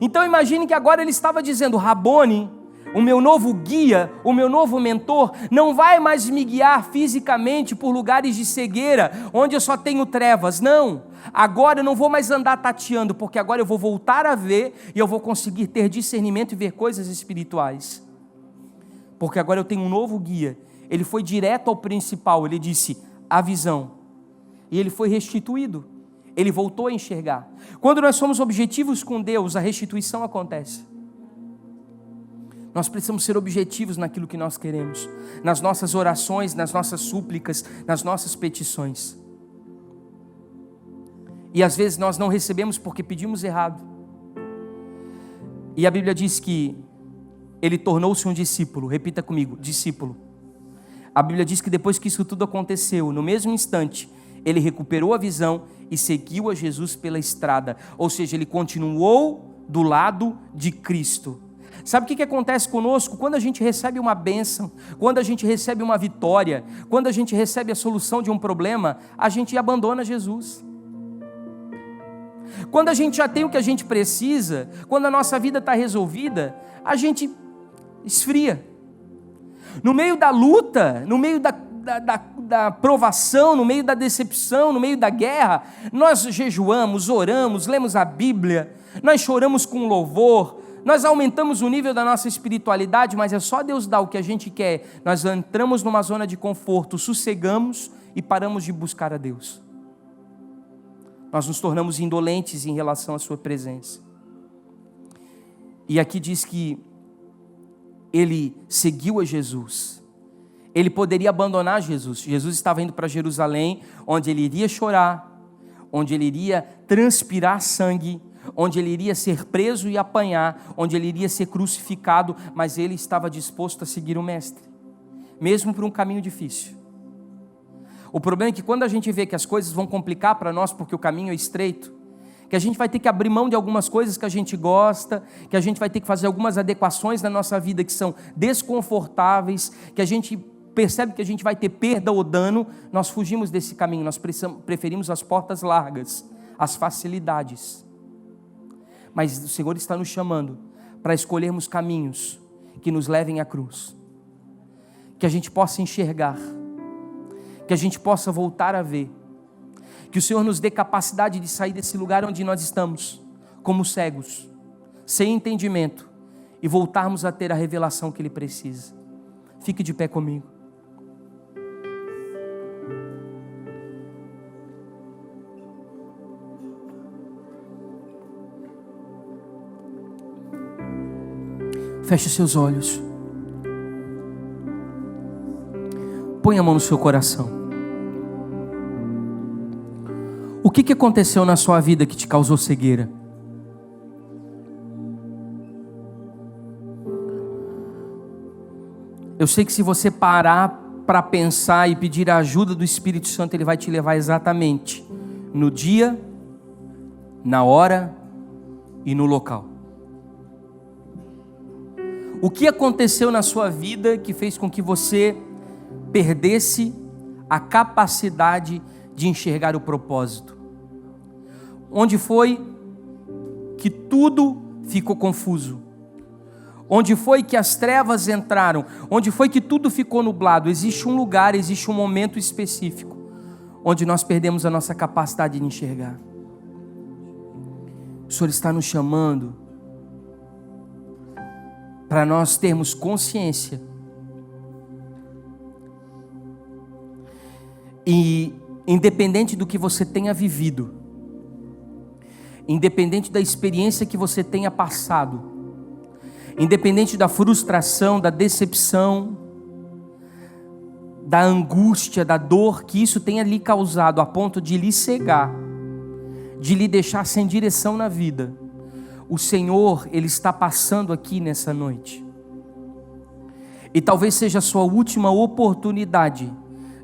Então imagine que agora ele estava dizendo: Rabone, o meu novo guia, o meu novo mentor, não vai mais me guiar fisicamente por lugares de cegueira, onde eu só tenho trevas. Não, agora eu não vou mais andar tateando, porque agora eu vou voltar a ver, e eu vou conseguir ter discernimento e ver coisas espirituais, porque agora eu tenho um novo guia. Ele foi direto ao principal, ele disse: a visão, e ele foi restituído, ele voltou a enxergar. Quando nós somos objetivos com Deus, a restituição acontece. Nós precisamos ser objetivos naquilo que nós queremos, nas nossas orações, nas nossas súplicas, nas nossas petições. E às vezes nós não recebemos porque pedimos errado. E a Bíblia diz que ele tornou-se um discípulo. Repita comigo, discípulo. A Bíblia diz que depois que isso tudo aconteceu, no mesmo instante, ele recuperou a visão e seguiu a Jesus pela estrada. Ou seja, ele continuou do lado de Cristo. Sabe o que acontece conosco? Quando a gente recebe uma bênção, quando a gente recebe uma vitória, quando a gente recebe a solução de um problema, a gente abandona Jesus. Quando a gente já tem o que a gente precisa, quando a nossa vida está resolvida, a gente esfria. No meio da luta, no meio da provação, no meio da decepção, no meio da guerra, nós jejuamos, oramos, lemos a Bíblia, nós choramos com louvor, nós aumentamos o nível da nossa espiritualidade, mas é só Deus dar o que a gente quer. Nós entramos numa zona de conforto, sossegamos e paramos de buscar a Deus. Nós nos tornamos indolentes em relação à sua presença. E aqui diz que ele seguiu a Jesus. Ele poderia abandonar Jesus. Jesus estava indo para Jerusalém, onde ele iria chorar, onde ele iria transpirar sangue, onde ele iria ser preso e apanhar, onde ele iria ser crucificado, mas ele estava disposto a seguir o Mestre, mesmo por um caminho difícil. O problema é que quando a gente vê que as coisas vão complicar para nós, porque o caminho é estreito, que a gente vai ter que abrir mão de algumas coisas que a gente gosta, que a gente vai ter que fazer algumas adequações na nossa vida que são desconfortáveis, que a gente percebe que a gente vai ter perda ou dano, nós fugimos desse caminho, nós preferimos as portas largas, as facilidades. Mas o Senhor está nos chamando para escolhermos caminhos que nos levem à cruz, que a gente possa enxergar, que a gente possa voltar a ver, que o Senhor nos dê capacidade de sair desse lugar onde nós estamos, como cegos, sem entendimento, e voltarmos a ter a revelação que Ele precisa. Fique de pé comigo. Feche seus olhos. Põe a mão no seu coração. O que aconteceu na sua vida que te causou cegueira? Eu sei que se você parar para pensar e pedir a ajuda do Espírito Santo, Ele vai te levar exatamente no dia, na hora e no local. O que aconteceu na sua vida que fez com que você perdesse a capacidade de enxergar o propósito? Onde foi que tudo ficou confuso? Onde foi que as trevas entraram? Onde foi que tudo ficou nublado? Existe um lugar, existe um momento específico onde nós perdemos a nossa capacidade de enxergar. O Senhor está nos chamando para nós termos consciência e, independente do que você tenha vivido, independente da experiência que você tenha passado, independente da frustração, da decepção, da angústia, da dor que isso tenha lhe causado a ponto de lhe cegar, de lhe deixar sem direção na vida, o Senhor, Ele está passando aqui nessa noite. E talvez seja a sua última oportunidade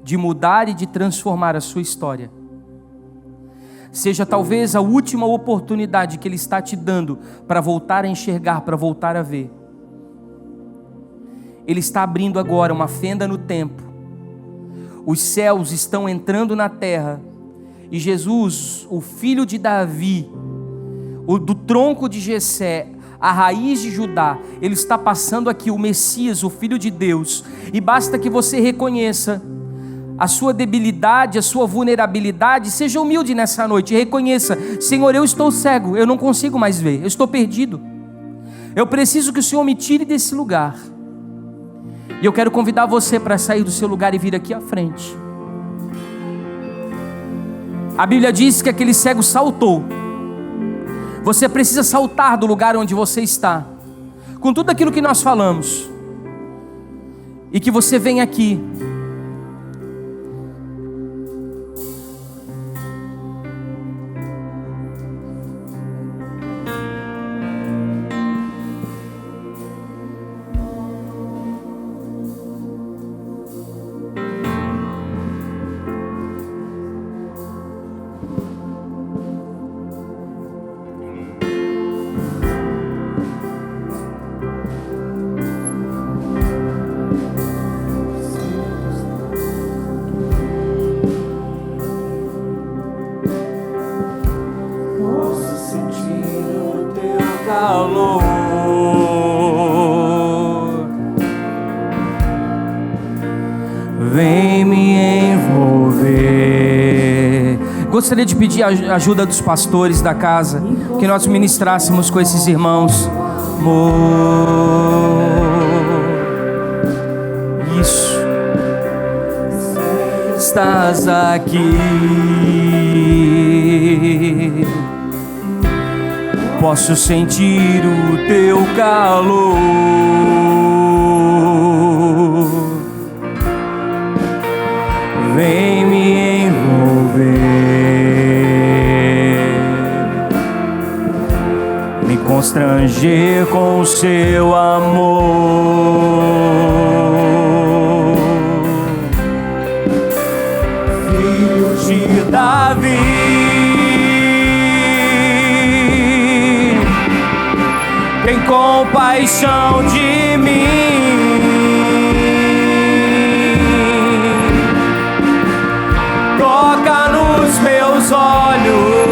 de mudar e de transformar a sua história. Seja talvez a última oportunidade que Ele está te dando para voltar a enxergar, para voltar a ver. Ele está abrindo agora uma fenda no tempo. Os céus estão entrando na terra. E Jesus, o filho de Davi, do tronco de Jessé, a raiz de Judá, Ele está passando aqui, o Messias, o Filho de Deus. E basta que você reconheça a sua debilidade, a sua vulnerabilidade. Seja humilde nessa noite e reconheça: Senhor, eu estou cego, eu não consigo mais ver, eu estou perdido. Eu preciso que o Senhor me tire desse lugar. E eu quero convidar você para sair do seu lugar e vir aqui à frente. A Bíblia diz que aquele cego saltou. Você precisa saltar do lugar onde você está, com tudo aquilo que nós falamos, e que você venha aqui. Vem me envolver. Gostaria de pedir a ajuda dos pastores da casa, que nós ministrássemos com esses irmãos. Isso. Estás aqui. Posso sentir o teu calor. Vem me envolver, me constranger com o seu amor. Filho de Davi, tem compaixão de mim. Toca nos meus olhos,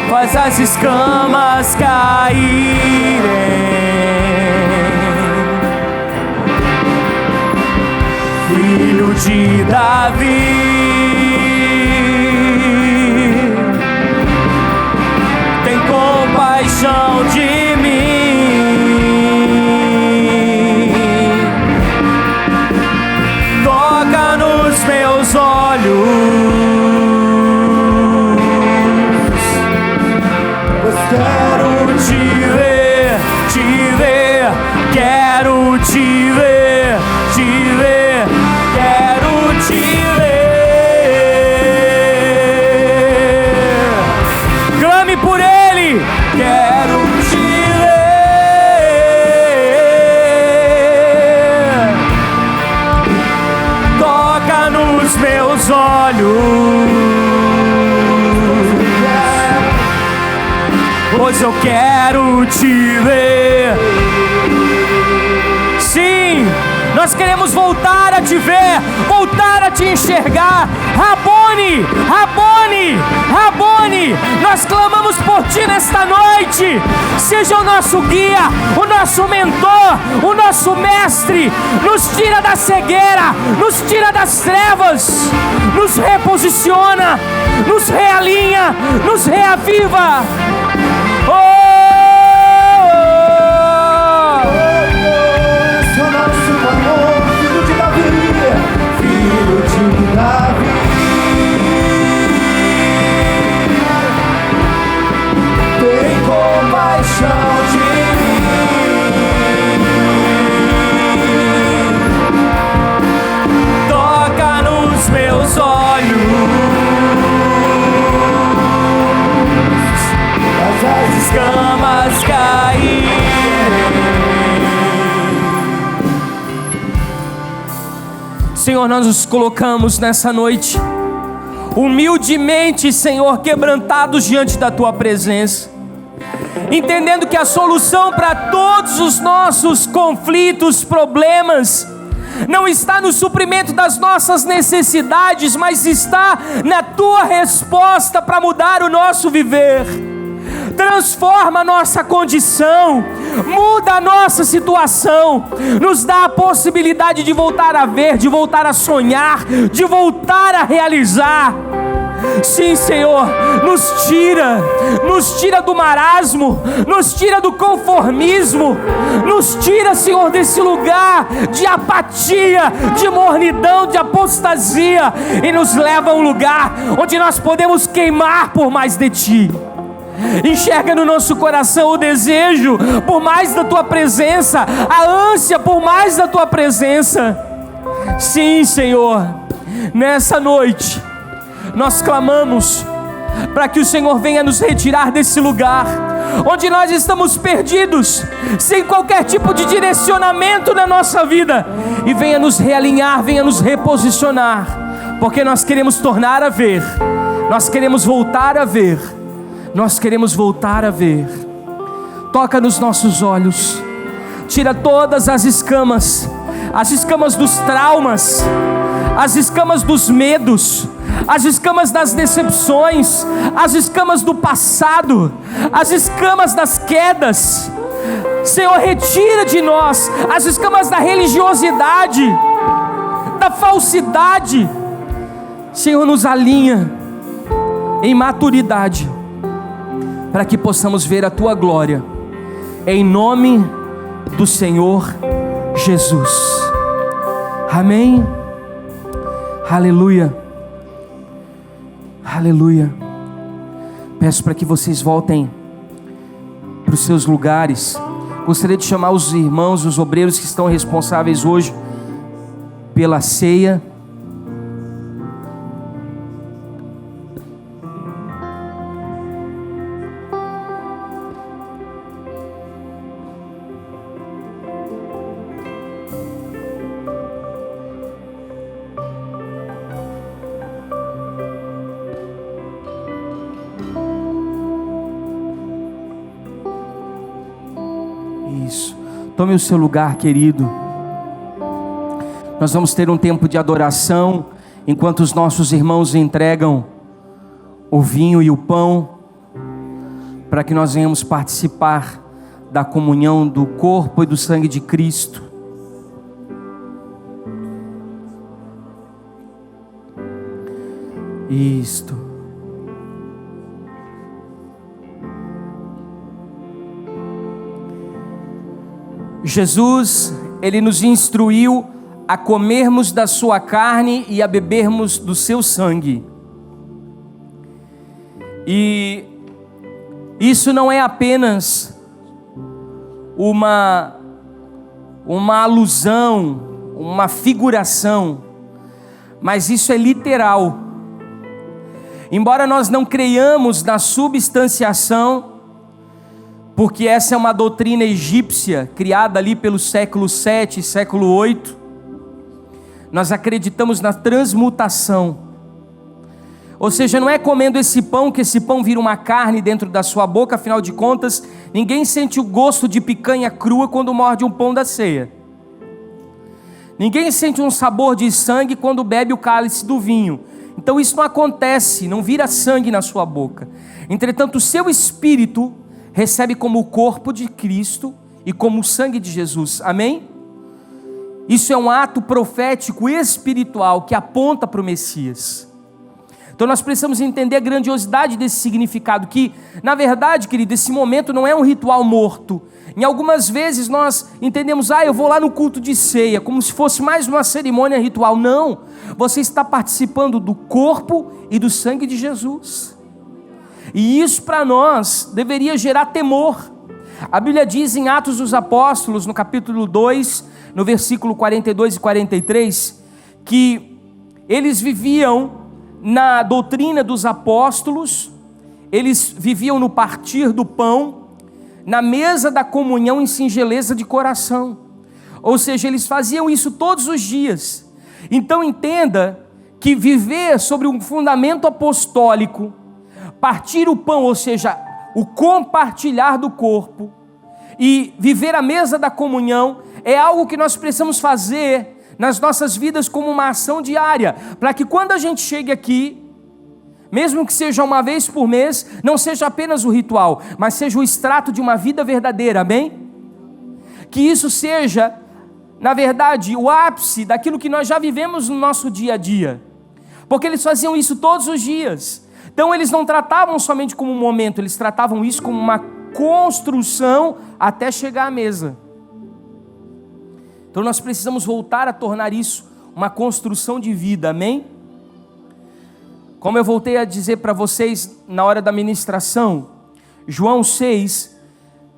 faz as escamas caírem. Filho de Davi, tem compaixão de mim. Toca nos meus olhos. Eu quero te ver, quero te ver, quero te ver. Clame por Ele, quero te ver. Toca nos meus olhos, pois eu quero te ver. Sim, nós queremos voltar a te ver, voltar a te enxergar. Rabone, Rabone, Rabone, nós clamamos por ti nesta noite. Seja o nosso guia, o nosso mentor, o nosso mestre. Nos tira da cegueira, nos tira das trevas, nos reposiciona, nos realinha, nos reaviva. Filho de Davi, tem compaixão de mim. Toca nos meus olhos, Senhor, nós nos colocamos nessa noite, humildemente, Senhor, quebrantados diante da Tua presença, entendendo que a solução para todos os nossos conflitos, problemas, não está no suprimento das nossas necessidades, mas está na Tua resposta para mudar o nosso viver. Transforma a nossa condição, muda a nossa situação, nos dá a possibilidade de voltar a ver, de voltar a sonhar, de voltar a realizar. Sim, Senhor, nos tira do marasmo, nos tira do conformismo, nos tira, Senhor, desse lugar de apatia, de mornidão, de apostasia, e nos leva a um lugar onde nós podemos queimar por mais de Ti. Enxerga no nosso coração o desejo por mais da Tua presença, a ânsia por mais da Tua presença. Sim, Senhor, nessa noite nós clamamos para que o Senhor venha nos retirar desse lugar onde nós estamos perdidos, sem qualquer tipo de direcionamento na nossa vida, e venha nos realinhar, venha nos reposicionar, porque nós queremos tornar a ver, nós queremos voltar a ver, nós queremos voltar a ver. Toca nos nossos olhos, tira todas as escamas dos traumas, as escamas dos medos, as escamas das decepções, as escamas do passado, as escamas das quedas. Senhor, retira de nós as escamas da religiosidade, da falsidade. Senhor, nos alinha em maturidade, para que possamos ver a Tua glória, em nome do Senhor Jesus. Amém. Aleluia. Aleluia. Peço para que vocês voltem para os seus lugares. Gostaria de chamar os irmãos, os obreiros que estão responsáveis hoje pela ceia. Isso. Tome o seu lugar, querido. Nós vamos ter um tempo de adoração, enquanto os nossos irmãos entregam o vinho e o pão, para que nós venhamos participar da comunhão do corpo e do sangue de Cristo. Isto. Jesus, Ele nos instruiu a comermos da sua carne e a bebermos do seu sangue. E isso não é apenas uma alusão, uma figuração, mas isso é literal. Embora nós não creiamos na substanciação, porque essa é uma doutrina egípcia, criada ali pelo século 7 e século 8, nós acreditamos na transmutação. Ou seja, não é comendo esse pão que esse pão vira uma carne dentro da sua boca. Afinal de contas, ninguém sente o gosto de picanha crua quando morde um pão da ceia. Ninguém sente um sabor de sangue quando bebe o cálice do vinho. Então isso não acontece, não vira sangue na sua boca. Entretanto, o seu espírito recebe como o corpo de Cristo e como o sangue de Jesus. Amém? Isso é um ato profético e espiritual que aponta para o Messias. Então nós precisamos entender a grandiosidade desse significado, que na verdade, querido, esse momento não é um ritual morto. Em algumas vezes nós entendemos, eu vou lá no culto de ceia, como se fosse mais uma cerimônia ritual. Não, você está participando do corpo e do sangue de Jesus. E isso para nós deveria gerar temor. A Bíblia diz em Atos dos Apóstolos, no capítulo 2, no versículo 42 e 43, que eles viviam na doutrina dos apóstolos, eles viviam no partir do pão, na mesa da comunhão em singeleza de coração. Ou seja, eles faziam isso todos os dias. Então entenda que viver sobre um fundamento apostólico, partir o pão, ou seja, o compartilhar do corpo, e viver à mesa da comunhão, é algo que nós precisamos fazer nas nossas vidas como uma ação diária, para que quando a gente chegue aqui, mesmo que seja uma vez por mês, não seja apenas o ritual, mas seja o extrato de uma vida verdadeira, amém? Que isso seja, na verdade, o ápice daquilo que nós já vivemos no nosso dia a dia, porque eles faziam isso todos os dias. Então eles não tratavam somente como um momento, eles tratavam isso como uma construção até chegar à mesa. Então nós precisamos voltar a tornar isso uma construção de vida, amém? Como eu voltei a dizer para vocês na hora da ministração, João 6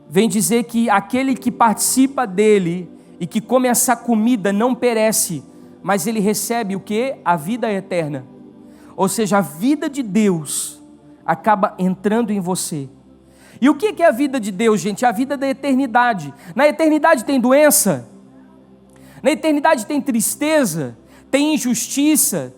vem dizer que aquele que participa dele e que come essa comida não perece, mas ele recebe o quê? A vida eterna. Ou seja, a vida de Deus acaba entrando em você. E o que é a vida de Deus, gente? É a vida da eternidade. Na eternidade tem doença? Na eternidade tem tristeza? Tem injustiça?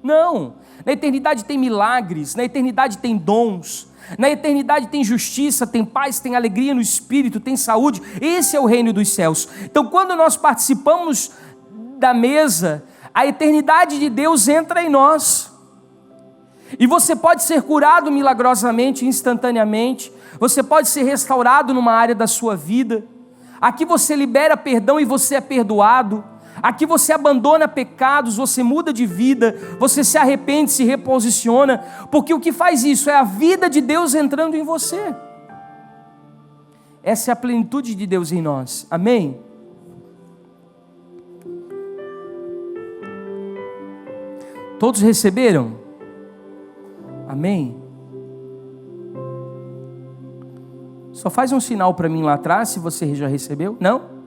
Não. Na eternidade tem milagres, na eternidade tem dons, na eternidade tem justiça, tem paz, tem alegria no espírito, tem saúde. Esse é o reino dos céus. Então quando nós participamos da mesa, a eternidade de Deus entra em nós. E você pode ser curado milagrosamente, instantaneamente. Você pode ser restaurado numa área da sua vida. Aqui você libera perdão e você é perdoado. Aqui você abandona pecados, você muda de vida, você se arrepende, se reposiciona, porque o que faz isso é a vida de Deus entrando em você. Essa é a plenitude de Deus em nós, amém? Todos receberam? Amém? Só faz um sinal para mim lá atrás, se você já recebeu, não?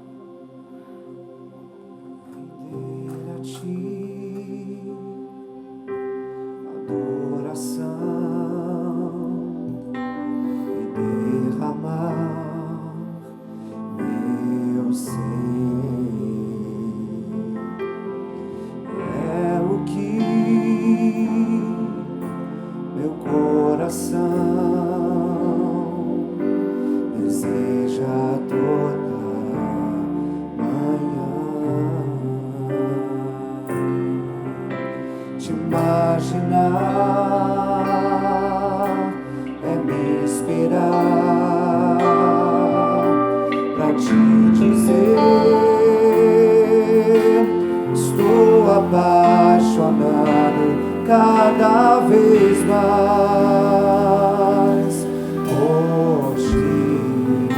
Cada vez mais por ti,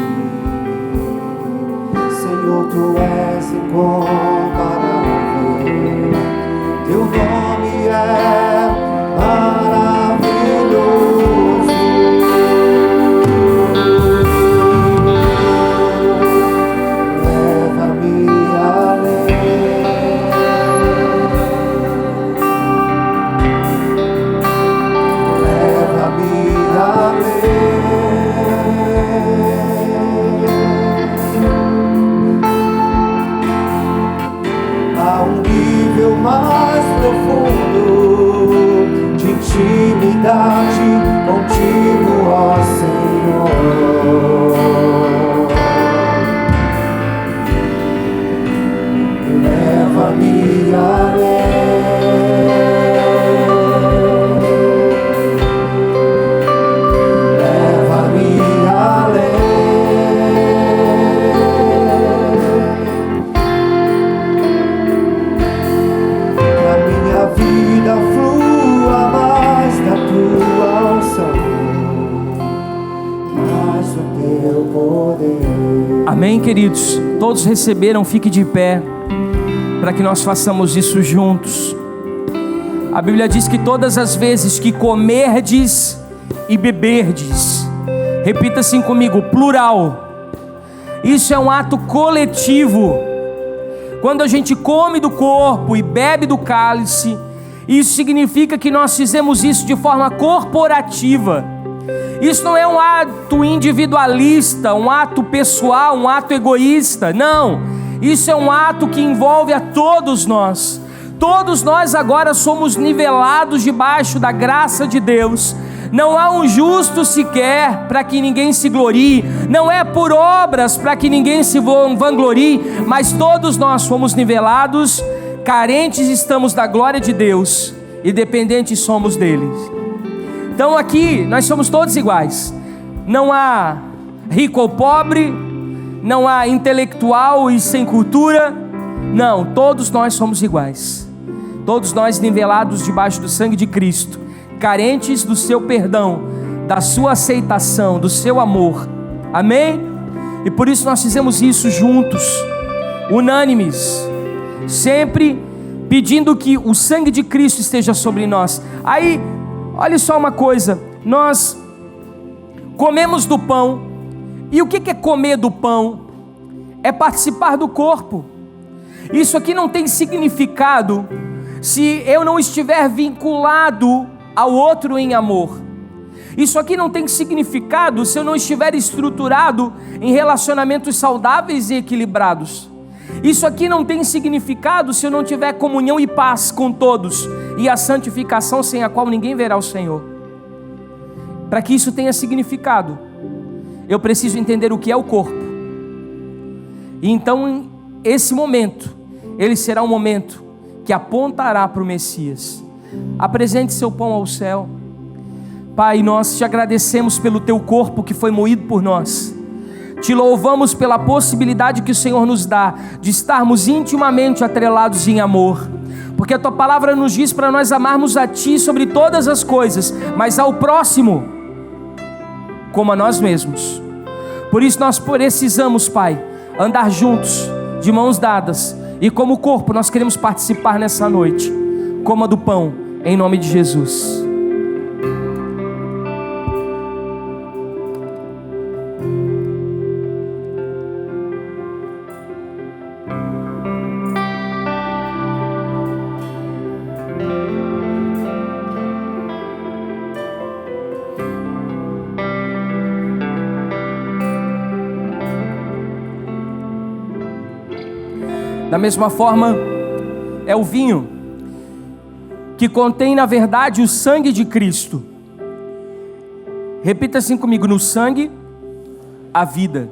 Senhor, tu és incomparável, teu nome é maravilhoso. Leva-me além, mais profundo de intimidade contigo, ó Senhor. Leva-me além, leva-me além. Vida flua mais da tua unção, mais do teu poder. Amém, queridos? Todos receberam, fique de pé, para que nós façamos isso juntos. A Bíblia diz que todas as vezes que comerdes e beberdes, repita assim comigo, plural, isso é um ato coletivo. Quando a gente come do corpo e bebe do cálice, isso significa que nós fizemos isso de forma corporativa. Isso não é um ato individualista, um ato pessoal, um ato egoísta. Não, isso é um ato que envolve a todos nós. Todos nós agora somos nivelados debaixo da graça de Deus. Não há um justo sequer, para que ninguém se glorie. Não é por obras, para que ninguém se vanglorie. Mas todos nós fomos nivelados, carentes estamos da glória de Deus e dependentes somos dele. Então aqui nós somos todos iguais. Não há rico ou pobre, não há intelectual e sem cultura. Não, todos nós somos iguais. Todos nós nivelados debaixo do sangue de Cristo, carentes do seu perdão, da sua aceitação, do seu amor. Amém? E por isso nós fizemos isso juntos, unânimes, sempre pedindo que o sangue de Cristo esteja sobre nós. Aí, olha só uma coisa, nós comemos do pão. E o que é comer do pão? É participar do corpo. Isso aqui não tem significado se eu não estiver vinculado ao outro em amor. Isso aqui não tem significado se eu não estiver estruturado em relacionamentos saudáveis e equilibrados. Isso aqui não tem significado se eu não tiver comunhão e paz com todos e a santificação sem a qual ninguém verá o Senhor. Para que isso tenha significado, eu preciso entender o que é o corpo. E então esse momento, ele será um momento que apontará para o Messias. Apresente seu pão ao céu. Pai, nós te agradecemos pelo teu corpo que foi moído por nós. Te louvamos pela possibilidade que o Senhor nos dá de estarmos intimamente atrelados em amor, porque a tua palavra nos diz para nós amarmos a ti sobre todas as coisas, mas ao próximo como a nós mesmos. Por isso nós precisamos, Pai, andar juntos, de mãos dadas, e como corpo nós queremos participar nessa noite. Coma do pão, em nome de Jesus. Da mesma forma, é o vinho, que contém na verdade o sangue de Cristo. Repita assim comigo: no sangue, a vida.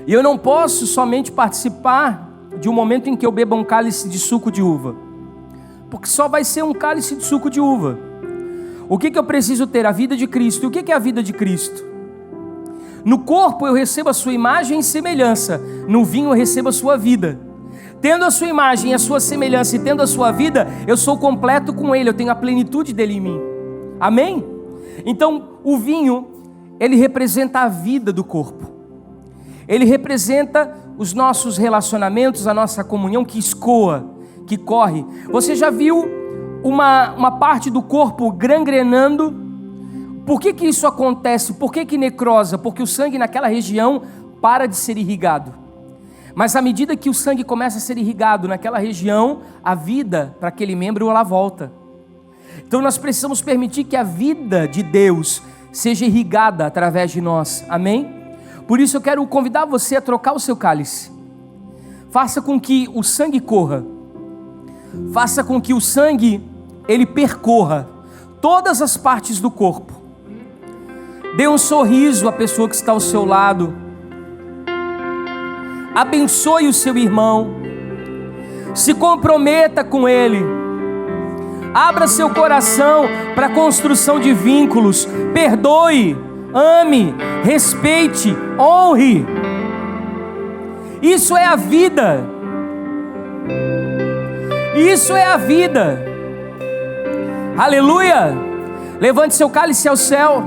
E eu não posso somente participar de um momento em que eu beba um cálice de suco de uva, porque só vai ser um cálice de suco de uva. O que eu preciso ter? A vida de Cristo. E o que é a vida de Cristo? No corpo eu recebo a sua imagem e semelhança, no vinho eu recebo a sua vida. Tendo a sua imagem, a sua semelhança e tendo a sua vida, eu sou completo com ele, eu tenho a plenitude dele em mim. Amém? Então o vinho, ele representa a vida do corpo. Ele representa os nossos relacionamentos, a nossa comunhão que escoa, que corre. Você já viu uma parte do corpo gangrenando? Por que isso acontece? Por que necrosa? Porque o sangue naquela região para de ser irrigado. Mas à medida que o sangue começa a ser irrigado naquela região, a vida para aquele membro ela volta. Então nós precisamos permitir que a vida de Deus seja irrigada através de nós. Amém? Por isso eu quero convidar você a trocar o seu cálice. Faça com que o sangue corra. Faça com que o sangue ele percorra todas as partes do corpo. Dê um sorriso à pessoa que está ao seu lado. Abençoe o seu irmão. Se comprometa com ele. Abra seu coração para a construção de vínculos. Perdoe, ame, respeite, honre. Isso é a vida. Isso é a vida. Aleluia. Levante seu cálice ao céu.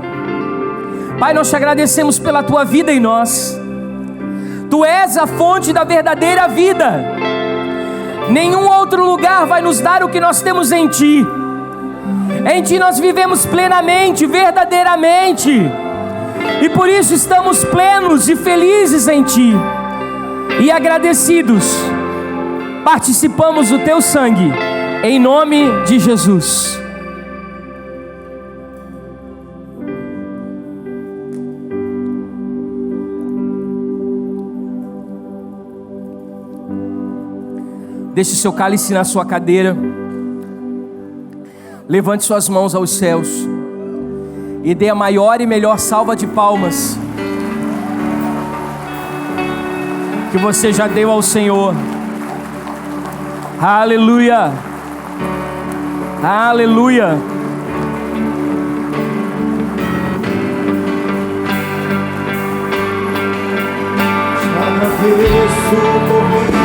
Pai, nós te agradecemos pela tua vida em nós. Tu és a fonte da verdadeira vida. Nenhum outro lugar vai nos dar o que nós temos em ti. Em ti nós vivemos plenamente, verdadeiramente. E por isso estamos plenos e felizes em ti. E agradecidos, participamos do teu sangue, em nome de Jesus. Deixe o seu cálice na sua cadeira. Levante suas mãos aos céus e dê a maior e melhor salva de palmas que você já deu ao Senhor. Aleluia, aleluia. Agradeço por mim.